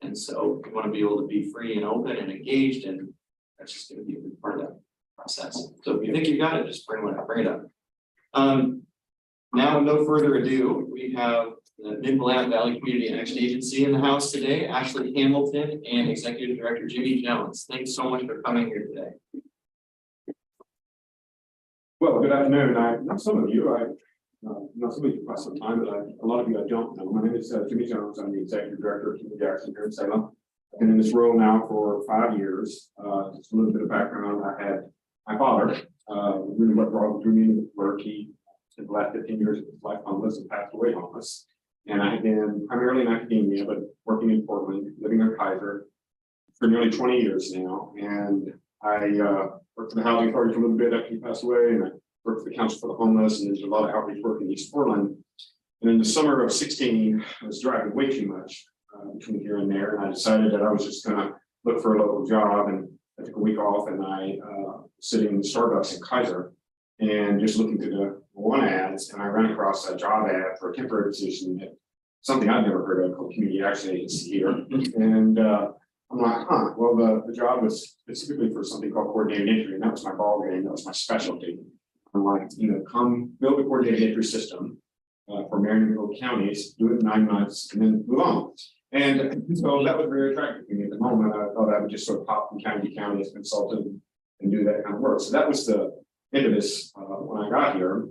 And so we want to be able to be free and open and engaged, and that's just going to be a big part of that process. So if you think you got it, just bring it up. Now, with no further ado, we have the Mid-Willamette Valley Community Action Agency in the house today, Ashley Hamilton and Executive Director Jimmy Jones. Thanks so much for coming here today. Well, good afternoon. I know some of you, know some of you for some time, but a lot of you I don't know. My name is Jimmy Jones. I'm the Executive Director of Community Action here in Salem. I've been in this role now for 5 years. Just a little bit of background. I had my father, really what brought him through me to work. He spent the last 15 years of his life homeless and passed away homeless. And I have been primarily in academia, but working in Portland, living in Kaiser for nearly 20 years now. And I worked for the Housing Authority for a little bit after he passed away, and I worked for the Council for the Homeless, and there's a lot of outreach work in East Portland. And in the summer of 16, I was driving way too much between here and there, and I decided that I was just gonna look for a local job, and I took a week off, and I sitting in Starbucks in Kaiser, and just looking through the one ads, and I ran across a job ad for a temporary position at something I've never heard of called Community Action Agency here, and I'm like, well, the job was specifically for something called coordinated entry, and that was my ball game, that was my specialty. I'm like, come build a coordinated entry system for Marion and Middle counties, do it in 9 months, and then move on. And so that was very attractive to me at the moment. I thought I would just sort of pop from county to county as a consultant and do that kind of work. So that was the end of this when I got here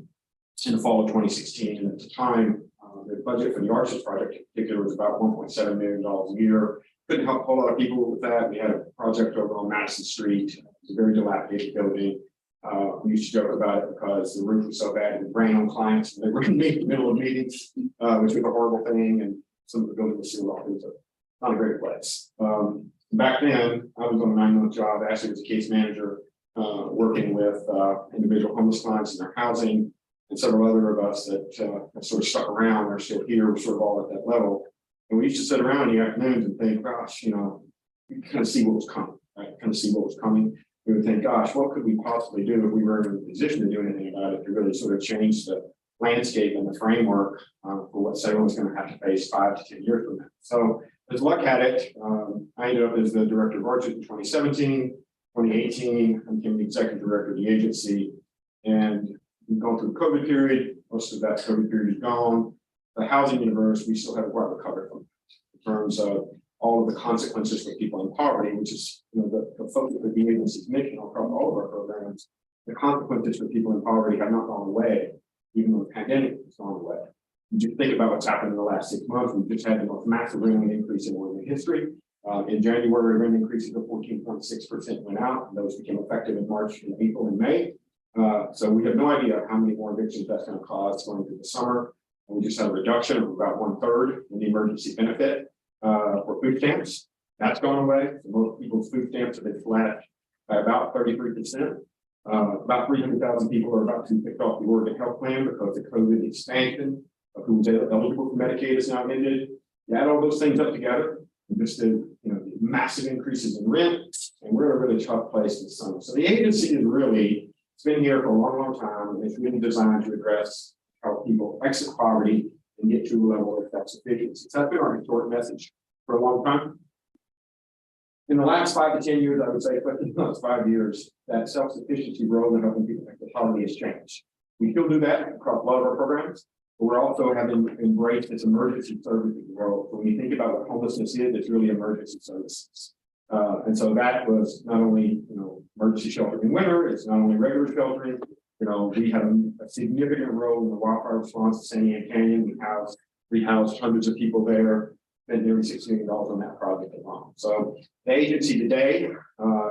in the fall of 2016. And at the time, the budget for the Arches project in particular was about $1.7 million a year. Couldn't help a whole lot of people with that. We had a project over on Madison Street. It was a very dilapidated building. We used to joke about it because the roof was so bad it would rain on clients and they were in the middle of meetings, which was a horrible thing. And some of the buildings were sealed off. It was not a great place. Back then, I was on a 9-month job, actually as a case manager, working with individual homeless clients in their housing, and several other of us that have sort of stuck around. Are still here. We're sort of all at that level. And we used to sit around in the afternoons and think, gosh, you kind of see what was coming, right? Kind of see what was coming. We would think, gosh, what could we possibly do if we were in a position to do anything about it to really sort of change the landscape and the framework for what Salem was going to have to face 5 to 10 years from now. So as luck had it, I ended up as the director of Arches in 2017, 2018, I became the executive director of the agency. And we've gone through the COVID period. Most of that COVID period is gone. The housing universe, we still haven't quite recovered from in terms of all of the consequences for people in poverty, which is the focus of the agency's mission across all of our programs. The consequences for people in poverty have not gone away, even though the pandemic has gone away. You just think about what's happened in the last 6 months. We've just had the most massive rent increase in Oregon history. In January, rent increases of 14.6% went out, and those became effective in March, and April, and May. So we have no idea how many more evictions that's going to cause going through the summer. And we just had a reduction of about 1/3 in the emergency benefit for food stamps. That's gone away. So most people's food stamps have been flat by about 33%. About 300,000 people are about to be picked off the Oregon Health Plan because the COVID expansion of who was eligible for Medicaid is now ended. You add all those things up together, and just the massive increases in rent, and we're in a really tough place this summer. So the agency is really, it's been here for a long, long time, and it's really designed to address how people exit poverty and get to a level of self-sufficiency. So that's been our historic message for a long time. In the last 5 to 10 years, I would say, but in the last 5 years, that self-sufficiency role in helping people exit poverty has changed. We still do that across a lot of our programs, but we're also having embraced this emergency services role. So when you think about what homelessness is, it's really emergency services. And so that was not only, emergency sheltering in winter, it's not only regular sheltering. We had a significant role in the wildfire response to San Diego Canyon. We housed hundreds of people there, spent nearly $6 million on that project alone. So the agency today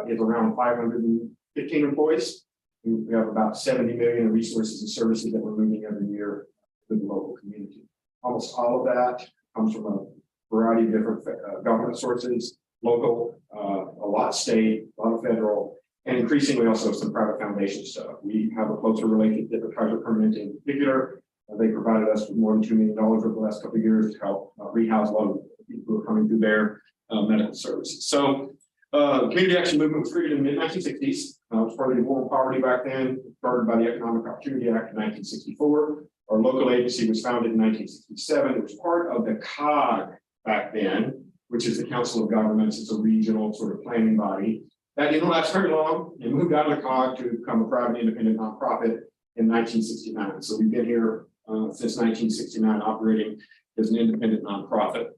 is around 515 employees. We have about 70 million in resources and services that we're moving every year to the local community. Almost all of that comes from a variety of different government sources, local, a lot state, a lot of federal, and increasingly also some private foundation stuff. We have a closer relationship with Kaiser Permanente in particular. They provided us with more than $2 million over the last couple of years to help rehouse a lot of people who are coming through their medical services. So the community action movement was created in the mid-1960s. It was part of the war on poverty back then, started by the Economic Opportunity Act in 1964. Our local agency was founded in 1967. It was part of the COG back then, which is the Council of Governments. It's a regional sort of planning body. That didn't last very long. It moved out of the COG to become a private independent nonprofit in 1969. So we've been here since 1969, operating as an independent nonprofit.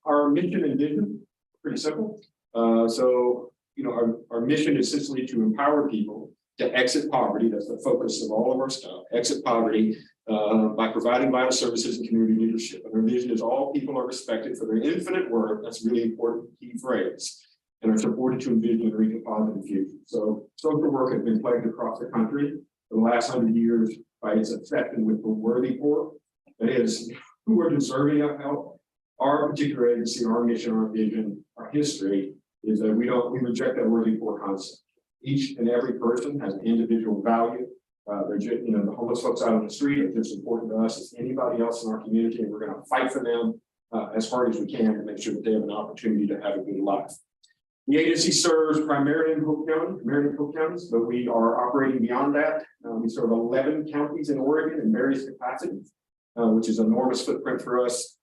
Our mission and vision, pretty simple. So, you know, our mission is essentially to empower people to exit poverty. That's the focus of all of our stuff. Exit poverty by providing vital services and community leadership. And our vision is all people are respected for their infinite worth. That's a really important key phrase. And are supported to envision and reach a positive future. So social work has been plagued across the country for the last 100 years by its obsession with the worthy poor. That is, who are deserving of help. Our particular agency, our mission, our vision, our history is that we reject that worthy poor concept. Each and every person has an individual value. They're just, you know, the homeless folks out on the street are just important to us as anybody else in our community, and we're going to fight for them as hard as we can to make sure that they have an opportunity to have a good life. The agency serves primarily in Polk counties, but we are operating beyond that. We serve 11 counties in Oregon in various capacities, which is an enormous footprint for us.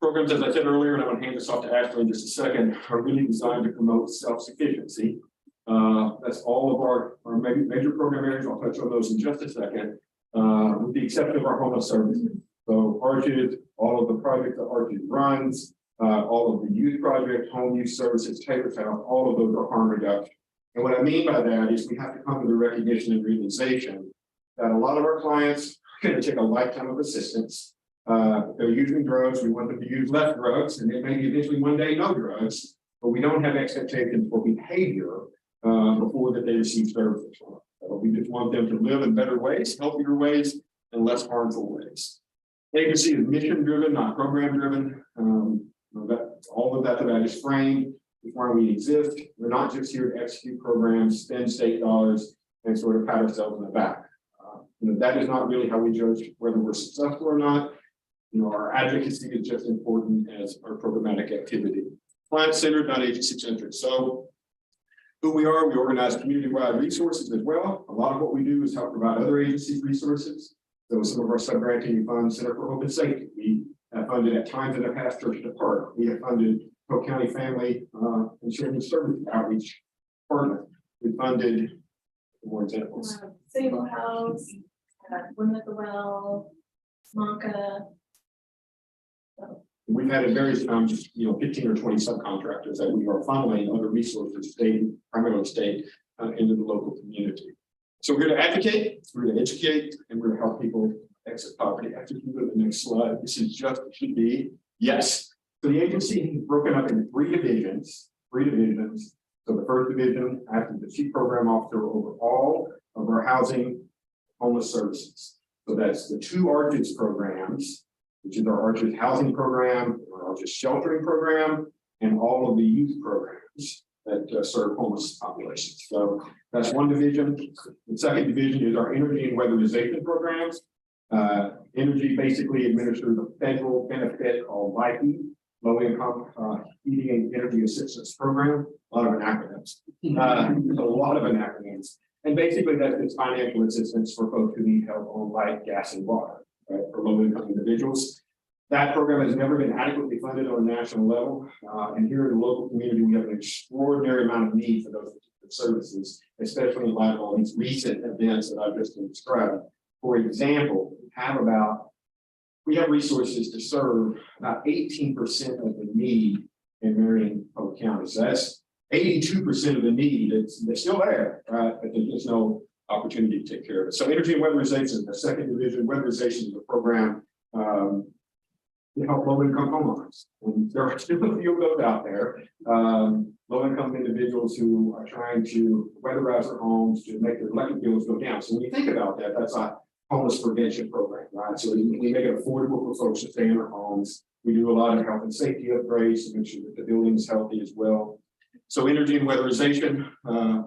Programs, as I said earlier, and I'm going to hand this off to Ashley in just a second, are really designed to promote self-sufficiency. That's all of our major program areas. I'll touch on those in just a second, with the exception of our homeless services. So Arches, all of the projects that Arches runs, all of the youth project, home use services, Taylor's House, all of those are harm reduction. And what I mean by that is we have to come to the recognition and realization that a lot of our clients are going to take a lifetime of assistance. They're using drugs. We want them to use less drugs, and then maybe eventually one day no drugs, but we don't have expectations for behavior before that they receive services. We just want them to live in better ways, healthier ways, and less harmful ways. Agency is mission driven, not program driven. All of that I just framed is why we exist. We're not just here to execute programs, spend state dollars, and sort of pat ourselves on the back. That is not really how we judge whether we're successful or not. Our advocacy is just important as our programmatic activity. Client-centered, not agency-centered. So who we are, we organize community-wide resources as well. A lot of what we do is help provide other agencies resources. So some of our sub-granting funds, Center for Hope and Safety. We have funded at times in the past Church to Park. We have funded Polk County Family and Children's Service Outreach Partner. We funded more examples. Sable House, Women at the Well, Smonka. We've had at various times, 15 or 20 subcontractors that we are funneling other resources, state, primarily state, into the local community. So we're going to advocate, we're going to educate, and we're going to help people exit poverty. After you go to the next slide, this is just what it should be. Yes. So the agency is broken up into three divisions. So the first division acts as the chief program officer over all of our housing, homeless services. So that's the two Arches programs, which is our Arches housing program, our Arches sheltering program, and all of the youth programs that serve homeless populations. So that's one division. The second division is our energy and weatherization programs. Energy basically administers a federal benefit called LIHEAP, Low Income Heating and Energy Assistance Program. A lot of acronyms. A lot of acronyms. And basically that's just financial assistance for folks who need help on light, gas, and water, right, for low-income individuals. That program has never been adequately funded on a national level. And here in the local community, we have an extraordinary amount of need for those services, especially in light of all these recent events that I've just described. For example, we have resources to serve about 18% of the need in Marion, Polk County. So that's 82% of the need. They're still there, right? But there's just no opportunity to take care of it. So energy and weatherization is the second division. Weatherization is a program to help low-income homeowners. And there are still a few of those out there. Low-income individuals who are trying to weatherize their homes to make their electric bills go down. So when you think about that, that's a homeless prevention program, right? So we make it affordable for folks to stay in their homes. We do a lot of health and safety upgrades to make sure that the building is healthy as well. So energy and weatherization,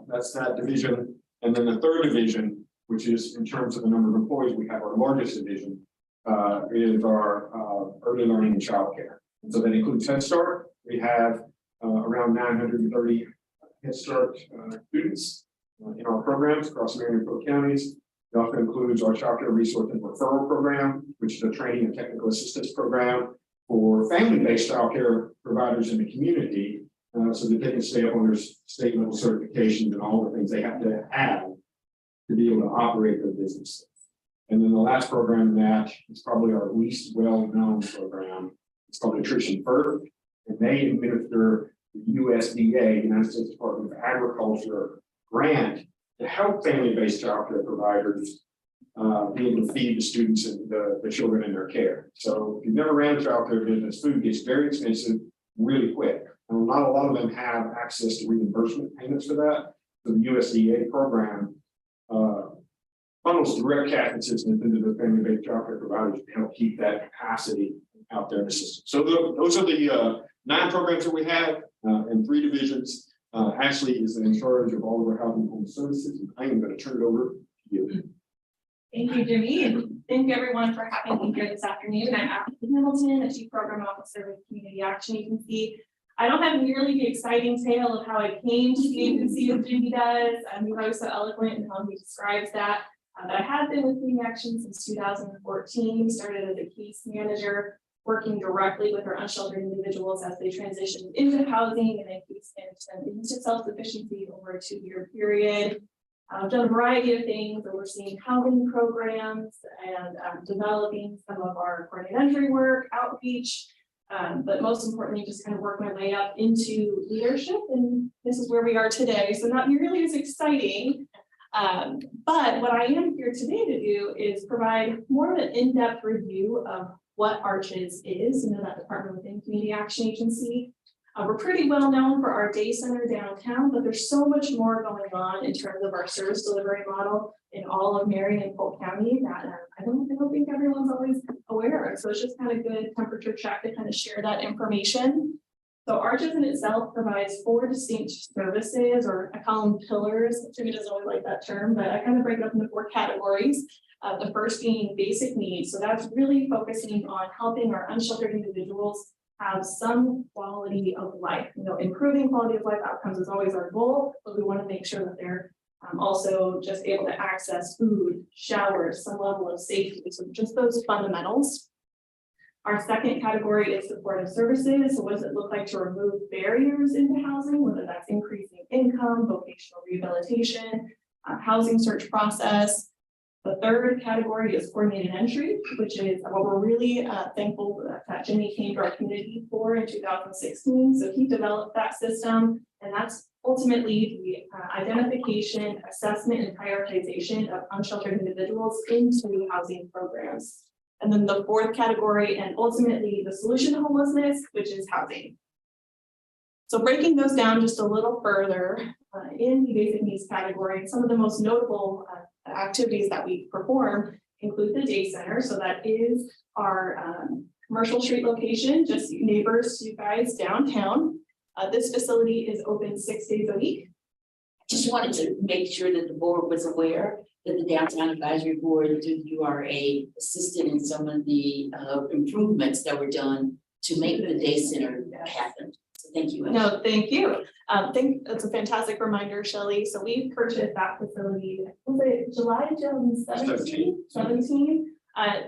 that's that division. And then the third division, which is in terms of the number of employees, we have our largest division, is our early learning and childcare. And so that includes Head Start. We have around 930 Head Start students in our programs across Marion and Polk counties. It also includes our Child Care Resource and Referral Program, which is a training and technical assistance program for family-based child care providers in the community, so that they can stay up on their state level certifications and all the things they have to have to be able to operate their business. And then the last program in that is probably our least well-known program. It's called Nutrition First, and they administer the USDA, United States Department of Agriculture grant to help family-based childcare providers be able to feed the students and the children in their care. So if you've never ran a childcare business, food gets very expensive really quick. And not a lot of them have access to reimbursement payments for that. So the USDA program funnels direct cash assistance into the family-based childcare providers to help keep that capacity out there in the system. So those are the 9 programs that we have in 3 divisions. Ashley is in charge of all of our housing and home services, and I am going to turn it over to you. Thank you, Jimmy, and thank you everyone for having me here this afternoon. I'm Ashley Hamilton, the Chief Program Officer with Community Action Agency. I don't have nearly the exciting tale of how I came to the agency as Jimmy does. He was so eloquent in how he describes that. But I have been with Community Action since 2014, started as a case manager, working directly with our unsheltered individuals as they transition into housing and then case management into self-sufficiency over a 2-year period. I've done a variety of things, overseeing housing programs and developing some of our coordinated entry work, outreach, but most importantly, just kind of work my way up into leadership. And this is where we are today. So not nearly as exciting, but what I am here today to do is provide more of an in-depth review of what Arches is, that department within Community Action Agency. We're pretty well known for our day center downtown, but there's so much more going on in terms of our service delivery model in all of Marion and Polk County that I don't think everyone's always aware of. So it's just kind of good temperature check to kind of share that information. So Arches in itself provides 4 distinct services, or I call them pillars. Jimmy doesn't always like that term, but I kind of break it up into 4 categories. The first being basic needs. So that's really focusing on helping our unsheltered individuals have some quality of life. Improving quality of life outcomes is always our goal, but we want to make sure that they're also just able to access food, showers, some level of safety. So just those fundamentals. Our second category is supportive services. So what does it look like to remove barriers into housing, whether that's increasing income, vocational rehabilitation, housing search process. The third category is coordinated entry, which is what we're really thankful that Jimmy came to our community for in 2016. So he developed that system, and that's ultimately the identification, assessment, and prioritization of unsheltered individuals into housing programs. And then the fourth category, and ultimately the solution to homelessness, which is housing. So breaking those down just a little further in the basic needs category, some of the most notable activities that we perform include the day center. So that is our commercial street location, just neighbors to you guys downtown. This facility is open 6 days a week. Just wanted to make sure that the board was aware that the Downtown Advisory Board, you are assisted in some of the improvements that were done to make the day center happen. So thank you. No, thank you. That's a fantastic reminder, Shelley. So we purchased that facility, was it July 2017? 17.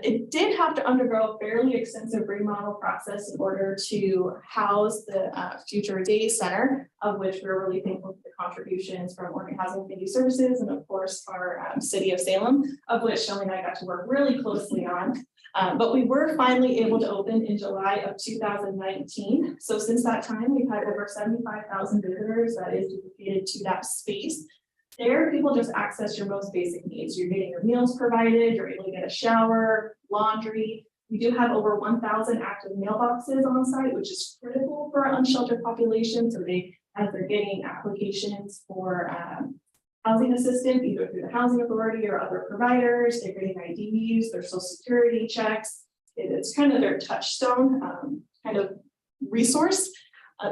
It did have to undergo a fairly extensive remodel process in order to house the future day center, of which we're really thankful for the contributions from Oregon Housing Community Services and of course our city of Salem, of which Shelley and I got to work really closely on. But we were finally able to open in July of 2019. So since that time, we've had over 75,000 visitors that is dedicated to that space. There, people just access your most basic needs. You're getting your meals provided, you're able to get a shower, laundry. We do have over 1,000 active mailboxes on site, which is critical for our unsheltered population. So as they're getting applications for housing assistance, either through the housing authority or other providers, they're getting IDs, their social security checks. It's kind of their touchstone kind of resource.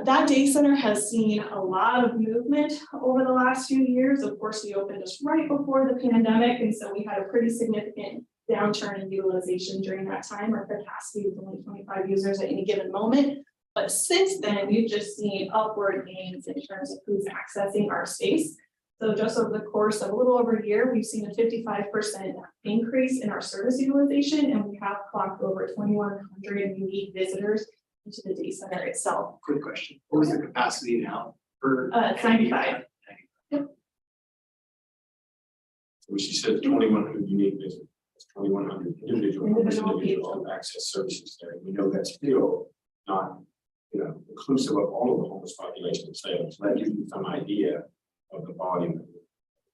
That day center has seen a lot of movement over the last few years. Of course, we opened just right before the pandemic, and so we had a pretty significant downturn in utilization during that time. Our capacity was only 25 users at any given moment. But since then, we've just seen upward gains in terms of who's accessing our space. So just over the course of a little over a year, we've seen a 55% increase in our service utilization, and we have clocked over 2,100 unique visitors into the day center itself. Quick question. What was the capacity now for? It's 95. So she said 2,100 unique visitors. 2,100 individual access services there. And we know that's still not, inclusive of all of the homeless population in Salem. So that gives you some idea of the volume that we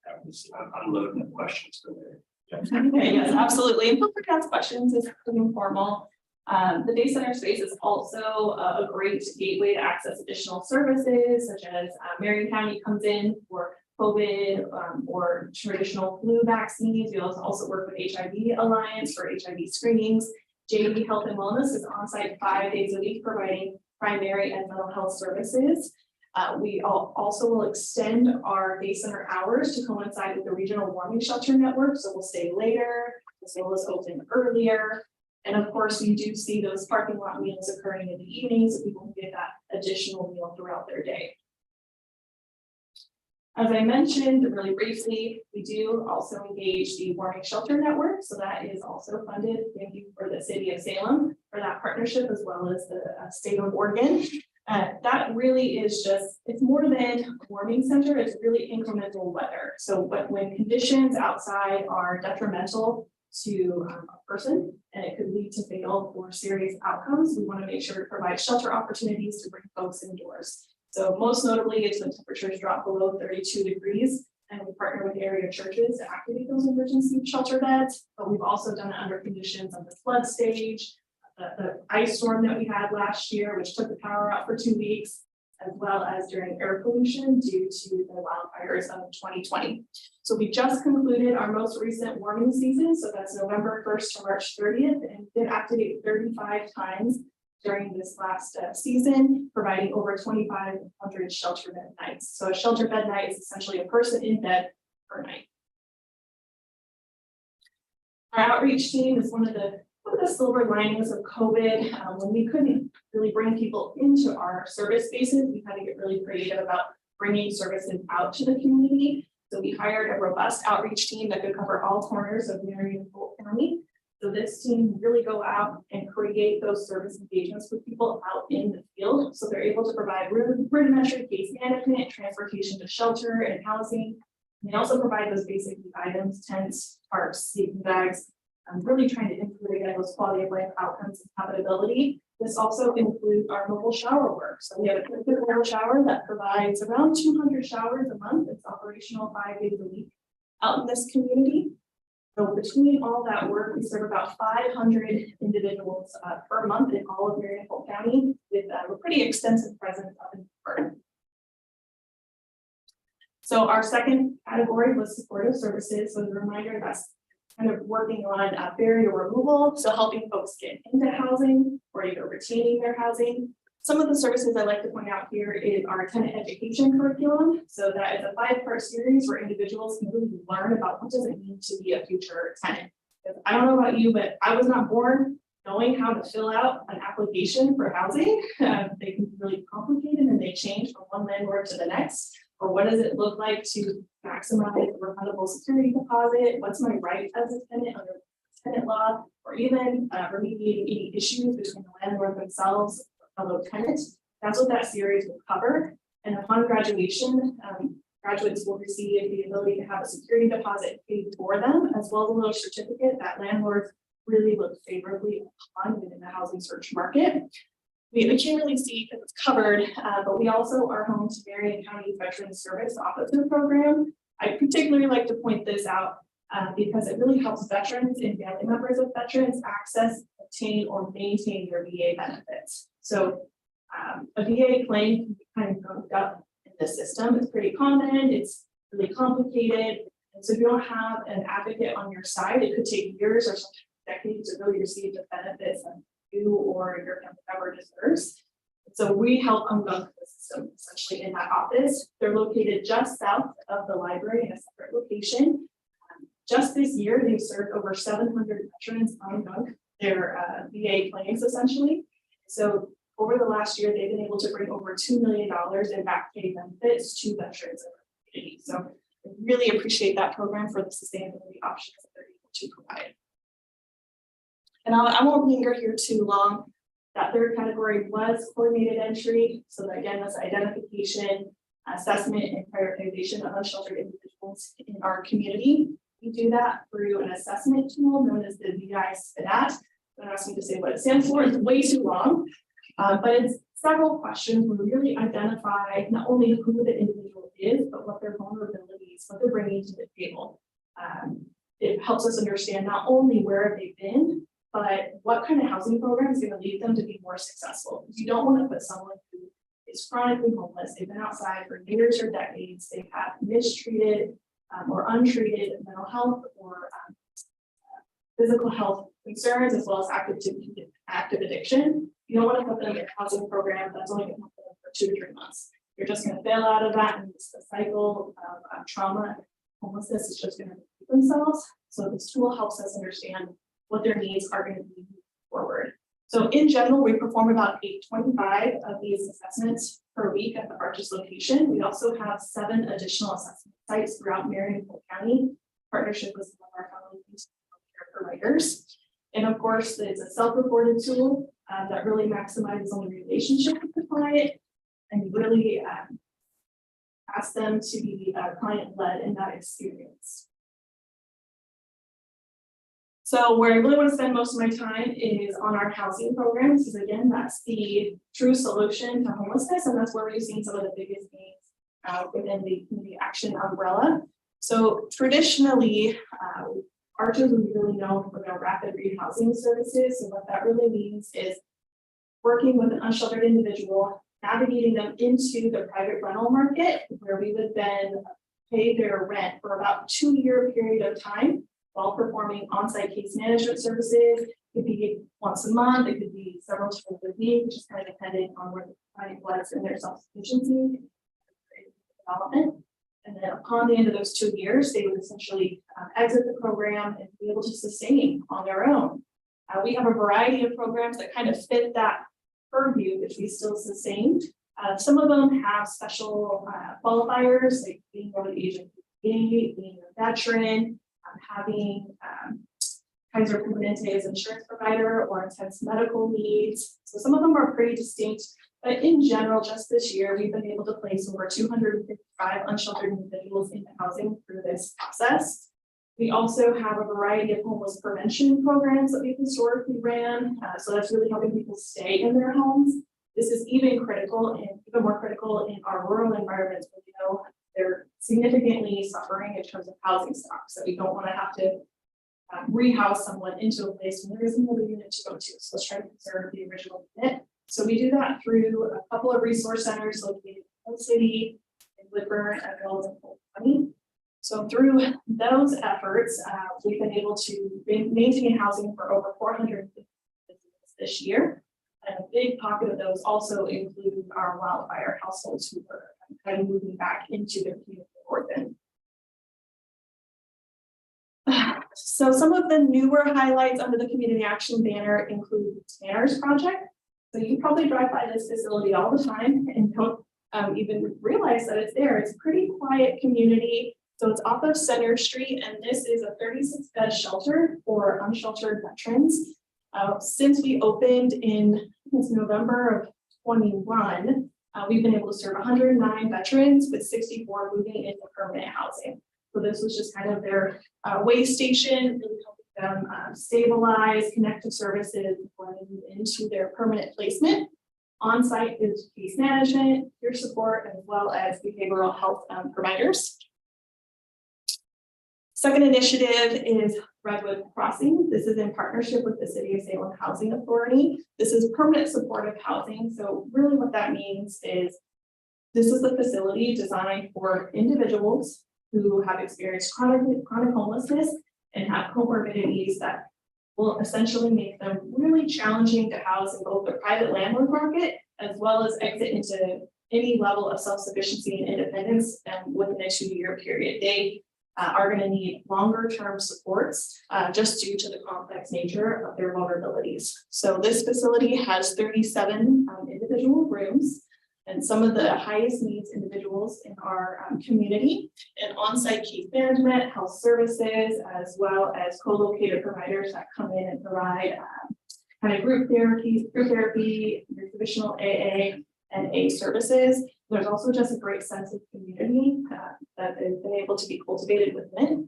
have in the city. I'm loading up questions for there. Okay, yes, absolutely. And feel free to ask questions. It's pretty informal. The day center space is also a great gateway to access additional services such as Marion County comes in for COVID or traditional flu vaccines. We also work with HIV Alliance for HIV screenings. JV Health and Wellness is on site 5 days a week providing primary and mental health services. We also will extend our day center hours to coincide with the regional warming shelter network. So we'll stay later, as well as open earlier. And of course, we do see those parking lot meals occurring in the evening, so people can get that additional meal throughout their day. As I mentioned really briefly, we do also engage the warming shelter network. So that is also funded. Thank you for the city of Salem for that partnership, as well as the state of Oregon. That really is just, it's more than a warming center, it's really incremental weather. So when conditions outside are detrimental to a person, and it could lead to fatal or serious outcomes, we want to make sure to provide shelter opportunities to bring folks indoors. So most notably, it's when temperatures drop below 32 degrees, and we partner with area churches to activate those emergency shelter beds. But we've also done it under conditions of the flood stage, the ice storm that we had last year, which took the power out for 2 weeks, as well as during air pollution due to the wildfires of 2020. So we just concluded our most recent warming season. So that's November 1st to March 30th, and did activate 35 times during this last season, providing over 2,500 shelter bed nights. So a shelter bed night is essentially a person in bed per night. Our outreach team is one of the silver linings of COVID. When we couldn't really bring people into our service spaces, we had to get really creative about bringing services out to the community. So we hired a robust outreach team that could cover all corners of Marion and Polk County. So this team really go out and create those service engagements with people out in the field. So they're able to provide rudimentary case management, transportation to shelter and housing. And they also provide those basic items, tents, tarps, sleeping bags. I'm really trying to improve again those quality of life outcomes and habitability. This also includes our mobile shower work. So we have a mobile shower that provides around 200 showers a month. It's operational 5 days a week out in this community. So between all that work, we serve about 500 individuals per month in all of Marion and Polk County with a pretty extensive presence up in Burton. So our second category was supportive services. So as a reminder, that's kind of working on barrier removal, so helping folks get into housing or either retaining their housing. Some of the services I'd like to point out here is our tenant education curriculum. So that is a 5-part series where individuals can really learn about what does it mean to be a future tenant. Because I don't know about you, but I was not born knowing how to fill out an application for housing. They can be really complicated and they change from one landlord to the next. Or what does it look like to maximize the refundable security deposit? What's my right as a tenant under tenant law, or even remediating any issues between the landlord themselves and fellow tenants? That's what that series will cover. And upon graduation, graduates will receive the ability to have a security deposit paid for them, as well as a little certificate that landlords really look favorably upon within the housing search market. We can't really see because it's covered, but we also are home to Marion County Veterans Service Officer Program. I particularly like to point this out because it really helps veterans and family members of veterans access, obtain, or maintain their VA benefits. So a VA claim can be kind of grouped up in the system. It's pretty common, it's really complicated. And so if you don't have an advocate on your side, it could take years or sometimes decades to really receive the benefits that you or your family member deserves. So we help unlock the system essentially in that office. They're located just south of the library in a separate location. Just this year, they've served over 700 veterans on their VA claims essentially. So over the last year, they've been able to bring over $2 million in back pay benefits to veterans in our community. So I really appreciate that program for the sustainability options that they're able to provide. And I won't linger here too long. That third category was coordinated entry. So that, again, that's identification, assessment, and prioritization of unsheltered individuals in our community. We do that through an assessment tool known as the VI SPIDAT. I'm not asking to say what it stands for, it's way too long. But it's several questions where we really identify not only who the individual is, but what their vulnerabilities, what they're bringing to the table. It helps us understand not only where they've been, but what kind of housing program is going to lead them to be more successful. You don't want to put someone who is chronically homeless, they've been outside for years or decades, they've had mistreated or untreated mental health or physical health concerns, as well as active addiction. You don't want to put them in a housing program that's only going to help them for 2 to 3 months. You're just going to fail out of that, and it's a cycle of trauma. Homelessness is just going to repeat themselves. So this tool helps us understand what their needs are going to be moving forward. So in general, we perform about 825 of these assessments per week at the Arches location. We also have 7 additional assessment sites throughout Marion and Polk County, partnership with some of our fellow care providers. And of course, it's a self-reported tool that really maximizes on the relationship with the client and really ask them to be client-led in that experience. So where I really want to spend most of my time is on our housing programs, because again, that's the true solution to homelessness, and that's where we've seen some of the biggest gains within the community action umbrella. So traditionally, Arches would be really known for their rapid rehousing services. And what that really means is working with an unsheltered individual, navigating them into the private rental market, where we would then pay their rent for about a 2-year period of time while performing on-site case management services. It could be once a month, it could be several times a week, just kind of depending on where the client was in their self-sufficiency development. And then upon the end of those 2 years, they would essentially exit the program and be able to sustain on their own. We have a variety of programs that kind of fit that purview, which we still sustain. Some of them have special qualifiers, like being over the age of 58, being a veteran, having Kaiser Permanente as insurance provider or intense medical needs. So some of them are pretty distinct, but in general, just this year, we've been able to place over 255 unsheltered individuals into housing through this process. We also have a variety of homeless prevention programs that we've historically ran. So that's really helping people stay in their homes. This is even critical and even more critical in our rural environments where we know they're significantly suffering in terms of housing stock. So we don't want to have to rehouse someone into a place when there is another unit to go to. So let's try to conserve the original unit. So we do that through a couple of resource centers located in Polk City, in Woodburn, as well as in Polk County. So through those efforts, we've been able to maintain housing for over 450 this year. And a big pocket of those also include our wildfire households who are kind of moving back into their community orphan. So some of the newer highlights under the community action banner include the Tanners Project. So you probably drive by this facility all the time and don't even realize that it's there. It's a pretty quiet community. So it's off of Center Street, and this is a 36-bed shelter for unsheltered veterans. Since we opened in November of 21, we've been able to serve 109 veterans with 64 moving into permanent housing. So this was just kind of their way station, really helping them stabilize, connect to services before they move into their permanent placement. On-site is case management, peer support, as well as behavioral health providers. Second initiative is Redwood Crossing. This is in partnership with the City of Salem Housing Authority. This is permanent supportive housing. So really what that means is this is a facility designed for individuals who have experienced chronic homelessness and have comorbidities that will essentially make them really challenging to house in both the private landlord market as well as exit into any level of self-sufficiency and independence within a 2-year period. They are going to need longer term supports just due to the complex nature of their vulnerabilities. So this facility has 37 individual rooms and some of the highest needs individuals in our community, and on-site case management, health services, as well as co-located providers that come in and provide kind of group therapy, your traditional AA and A services. There's also just a great sense of community that has been able to be cultivated within it.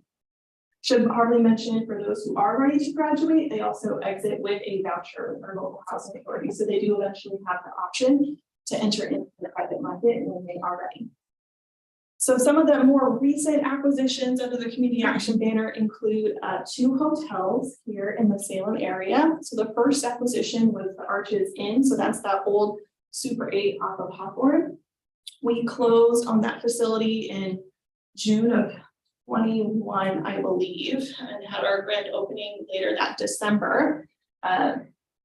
Should hardly mention for those who are ready to graduate, they also exit with a voucher or local housing authority. So they do eventually have the option to enter into the private market when they are ready. So some of the more recent acquisitions under the community action banner include 2 hotels here in the Salem area. So the first acquisition was the Arches Inn. So that's that old Super 8 off of Hawthorne. We closed on that facility in June of 21, I believe, and had our grand opening later that December.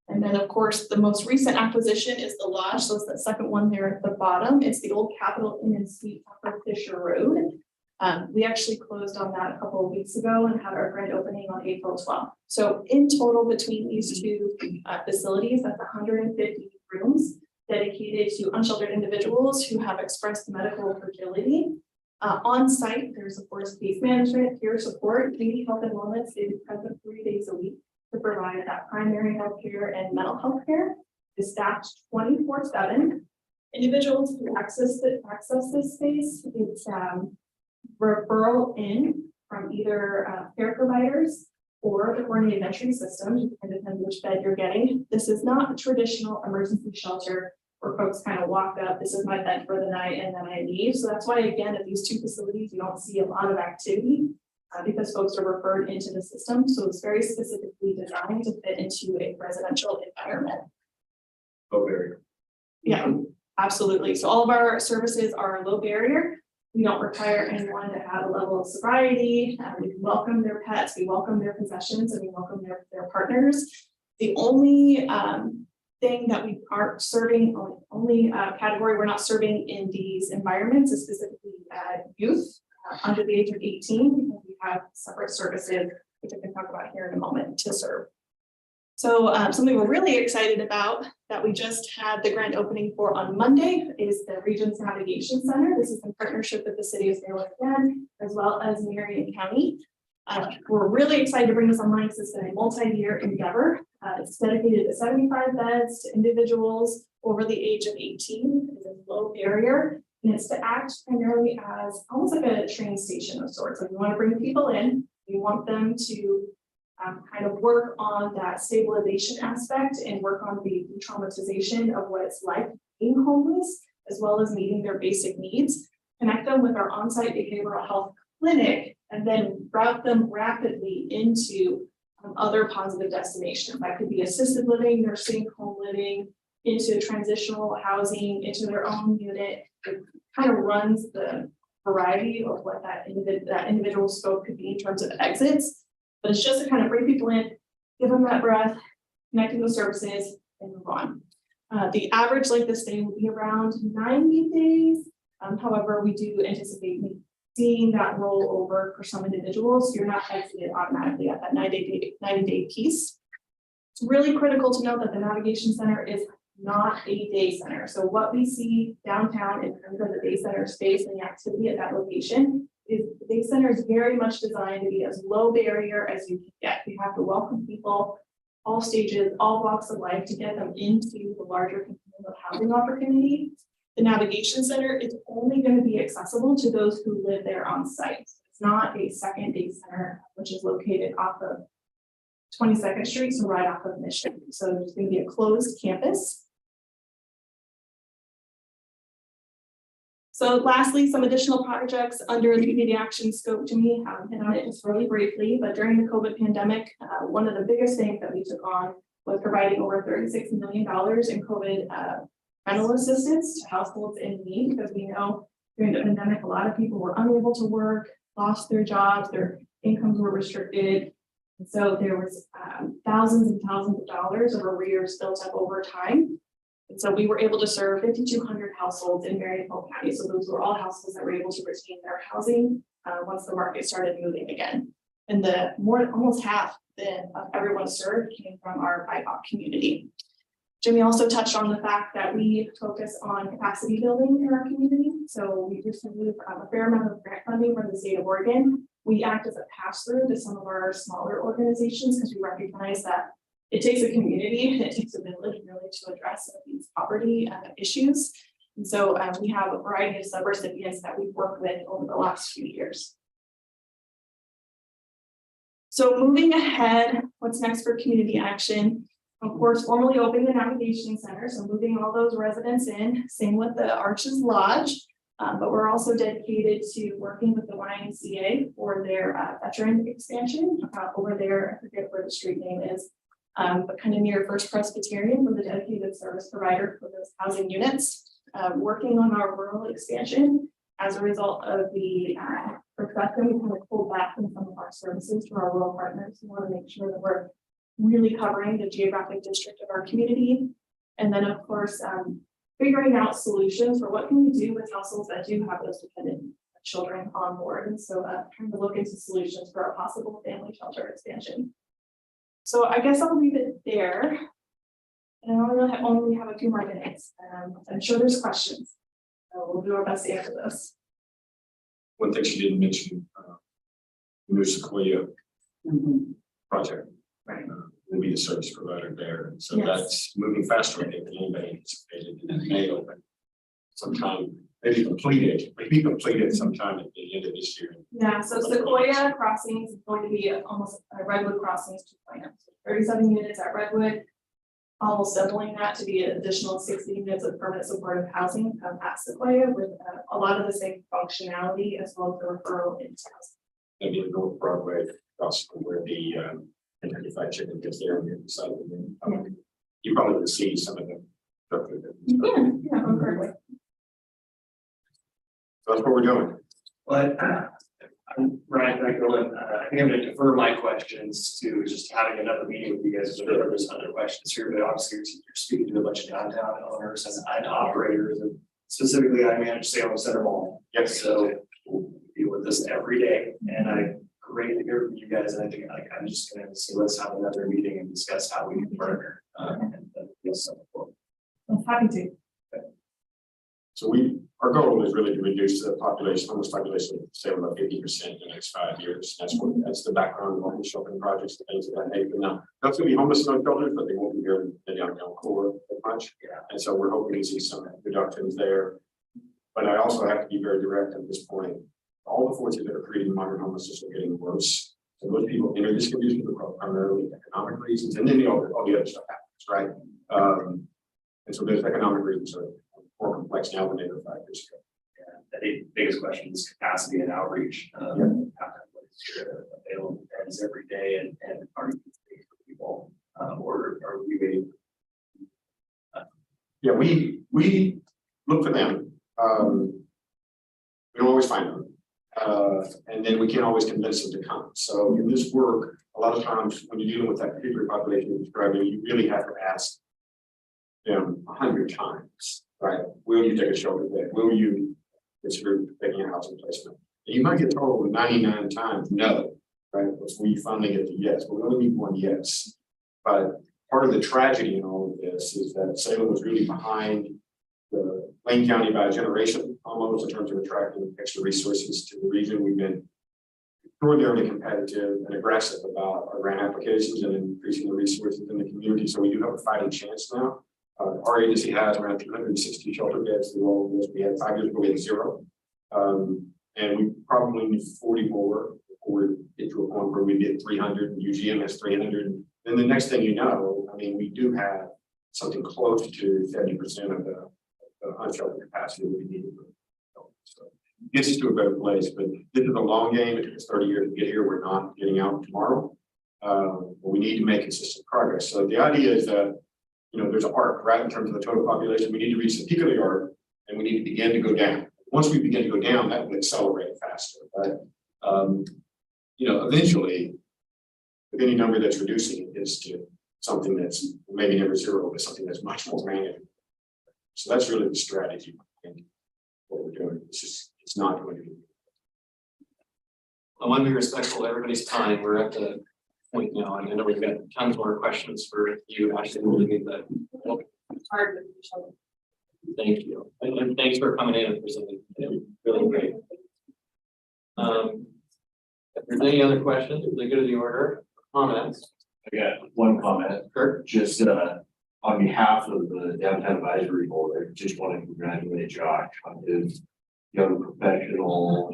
And then, of course, the most recent acquisition is the Lodge. So it's the second one there at the bottom. It's the old Capitol Inn and Suites off of Fisher Road. We actually closed on that a couple of weeks ago and had our grand opening on April 12th. So in total, between these two facilities, that's 150 rooms dedicated to unsheltered individuals who have expressed medical fragility. On site, there's of course case management, peer support, community health and wellness is present 3 days a week to provide that primary health care and mental health care. Is staffed 24/7. Individuals who access this space, it's referral in from either care providers or the coordinated entry system, depending on which bed you're getting. This is not a traditional emergency shelter where folks kind of walk up, this is my bed for the night, and then I leave. So that's why, again, at these 2 facilities, you don't see a lot of activity because folks are referred into the system. So it's very specifically designed to fit into a residential environment. Low barrier. Yeah, absolutely. So all of our services are low barrier. We don't require anyone to have a level of sobriety. We welcome their pets, we welcome their possessions, and we welcome their partners. The only thing that we aren't serving, only category we're not serving in these environments is specifically youth under the age of 18. Because we have separate services, which I can talk about here in a moment, to serve. So something we're really excited about that we just had the grand opening for on Monday is the Regions Navigation Center. This is in partnership with the city of Salem again, as well as Marion County. We're really excited to bring this online. This has been a multi-year endeavor. It's dedicated to 75 beds to individuals over the age of 18. It's a low barrier, and it's to act primarily as almost like a train station of sorts. Like we want to bring people in, we want them to kind of work on that stabilization aspect and work on the traumatization of what it's like being homeless, as well as meeting their basic needs, connect them with our on-site behavioral health clinic, and then route them rapidly into other positive destinations. That could be assisted living, nursing, home living, into transitional housing, into their own unit. It kind of runs the variety of what that individual scope could be in terms of exits. But it's just to kind of bring people in, give them that breath, connecting those services, and move on. The average length of stay will be around 90 days. However, we do anticipate seeing that roll over for some individuals. You're not exited automatically at that 90-day piece. It's really critical to note that the Navigation Center is not a day center. So what we see downtown in terms of the day center space and the activity at that location is the day center is very much designed to be as low barrier as you can get. You have to welcome people, all stages, all walks of life, to get them into the larger continuum of housing opportunity. The Navigation Center is only going to be accessible to those who live there on site. It's not a second day center, which is located off of 22nd Street, so right off of Mission. So there's going to be a closed campus. So lastly, some additional projects under the community action scope to me, hit on it just really briefly, but during the COVID pandemic, one of the biggest things that we took on was providing over $36 million in COVID rental assistance to households in need, because we know during the pandemic, a lot of people were unable to work, lost their jobs, their incomes were restricted. And so there was thousands and thousands of dollars of arrears built up over time. And so we were able to serve 5,200 households in Marion County. So those were all households that were able to retain their housing once the market started moving again. And almost half of everyone served came from our BIPOC community. Jimmy also touched on the fact that we focus on capacity building in our community. So we received a fair amount of grant funding from the state of Oregon. We act as a pass-through to some of our smaller organizations because we recognize that it takes a community and it takes a village really to address some of these poverty issues. And so we have a variety of sub-recipients that we've worked with over the last few years. So moving ahead, what's next for community action? Of course, formally opening the navigation center, so moving all those residents in, same with the Arches Lodge. But we're also dedicated to working with the YMCA for their veteran expansion over there. I forget where the street name is. But kind of near First Presbyterian, we're the dedicated service provider for those housing units. Working on our rural expansion as a result of the perspective, we kind of pulled back from some of our services to our rural partners. We want to make sure that we're really covering the geographic district of our community. And then, of course, figuring out solutions for what can we do with households that do have those dependent children on board. And so trying to look into solutions for a possible family shelter expansion. So I guess I'll leave it there. And I only have a few more minutes. I'm sure there's questions. So we'll do our best to answer those. One thing she didn't mention, the new Sequoia project. Right. Will be the service provider there, and so Yes. that's moving faster, I think, than anybody anticipated, and it may open sometime, maybe completed sometime at the end of this year. Yeah, so Sequoia Crossings is going to be almost Redwood Crossings 2.0. So 37 units at Redwood. Almost doubling that to be an additional 60 units of permanent supportive housing at Sequoia with a lot of the same functionality as well as the referral into housing. Maybe in North Broadway, across from where the Kentucky Fried Chicken gets there on the other side of the room. You probably will see some of them. Yeah, perfectly. That's what we're doing. But I'm Ryan Beckler, I think I'm gonna defer my questions to just having another meeting with you guys. If there's other questions here, but obviously you're speaking to a bunch of downtown owners and operators, and specifically I manage Salem Center Mall. Yes. So we'll deal with this every day, and I great to hear from you guys. And I think I'm just gonna say, let's have another meeting and discuss how we can partner. And feel support. I'm happy to. So our goal is really to reduce the population, homeless population, say about 50% in the next 5 years. That's the background of all the sheltering projects, the things of that nature. Now, that's gonna be homeless in shelters, but they won't be here in the downtown core that much. Yeah. And so we're hoping to see some reductions there. But I also have to be very direct at this point. All the forces that are creating modern homelessness are getting worse. So those people enter this condition for primarily economic reasons, and then all the other stuff happens, right? And so those economic reasons are more complex now than they were 5 years ago. I think the biggest question is capacity and outreach. Available beds every day and are you paying for people, or are we waiting? Yeah, we look for them. We don't always find them. And then we can't always convince them to come. So in this work, a lot of times when you're dealing with that particular population you're describing, you really have to ask them 100 times, right? Will you take a shelter bed? Will you consider taking a housing placement? And you might get told 99 times no, right? Before you finally get the yes, but we only need one yes. But part of the tragedy in all of this is that Salem was really behind the Lane County by a generation, almost in terms of attracting extra resources to the region. We've been extraordinarily competitive and aggressive about our grant applications and increasing the resources in the community. So we do have a fighting chance now. Our agency has around 260 shelter beds through all of this. We had 5 years ago, we had 0. And we probably need 40 more before we get to a point where we get 300, and UGM has 300. Then the next thing you know, I mean, we do have something close to 70% of the unsheltered capacity that we need. So it gets us to a better place, but this is a long game. It took us 30 years to get here. We're not getting out tomorrow. But we need to make consistent progress. So the idea is that, there's an arc, right? In terms of the total population, we need to reach the peak of the arc and we need to begin to go down. Once we begin to go down, that will accelerate faster, right? Eventually, with any number that's reducing, it gets to something that's maybe never 0, but something that's much more manageable. So that's really the strategy behind what we're doing. It's not going to be. I want to be respectful of everybody's time. We're at the point now, and I know we've got tons more questions for you, Ashley. We'll get that. Thank you, and thanks for coming in and presenting. Really great. If there's any other questions, if they go to the order, comments, I got one comment, Kurt. just on behalf of the Downtown Advisory Board, I just want to congratulate Josh on his young professional,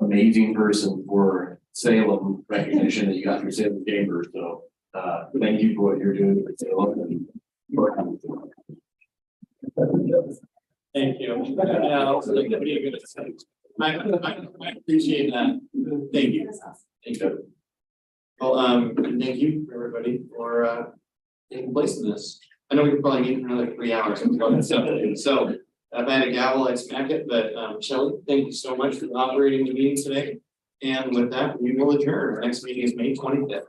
amazing person for Salem recognition that you got through Salem Chamber, so, thank you for what you're doing with Salem and. Thank you. Yeah, also, like, that'd be a good attempt. I appreciate that. Thank you. Thank you. Well, thank you, everybody, for, taking place in this. I know we could probably meet for another 3 hours. So, if I had a gavel, I'd smack it, but, Shelley, thank you so much for operating the meeting today. And with that, we will adjourn. Our next meeting is May 25th.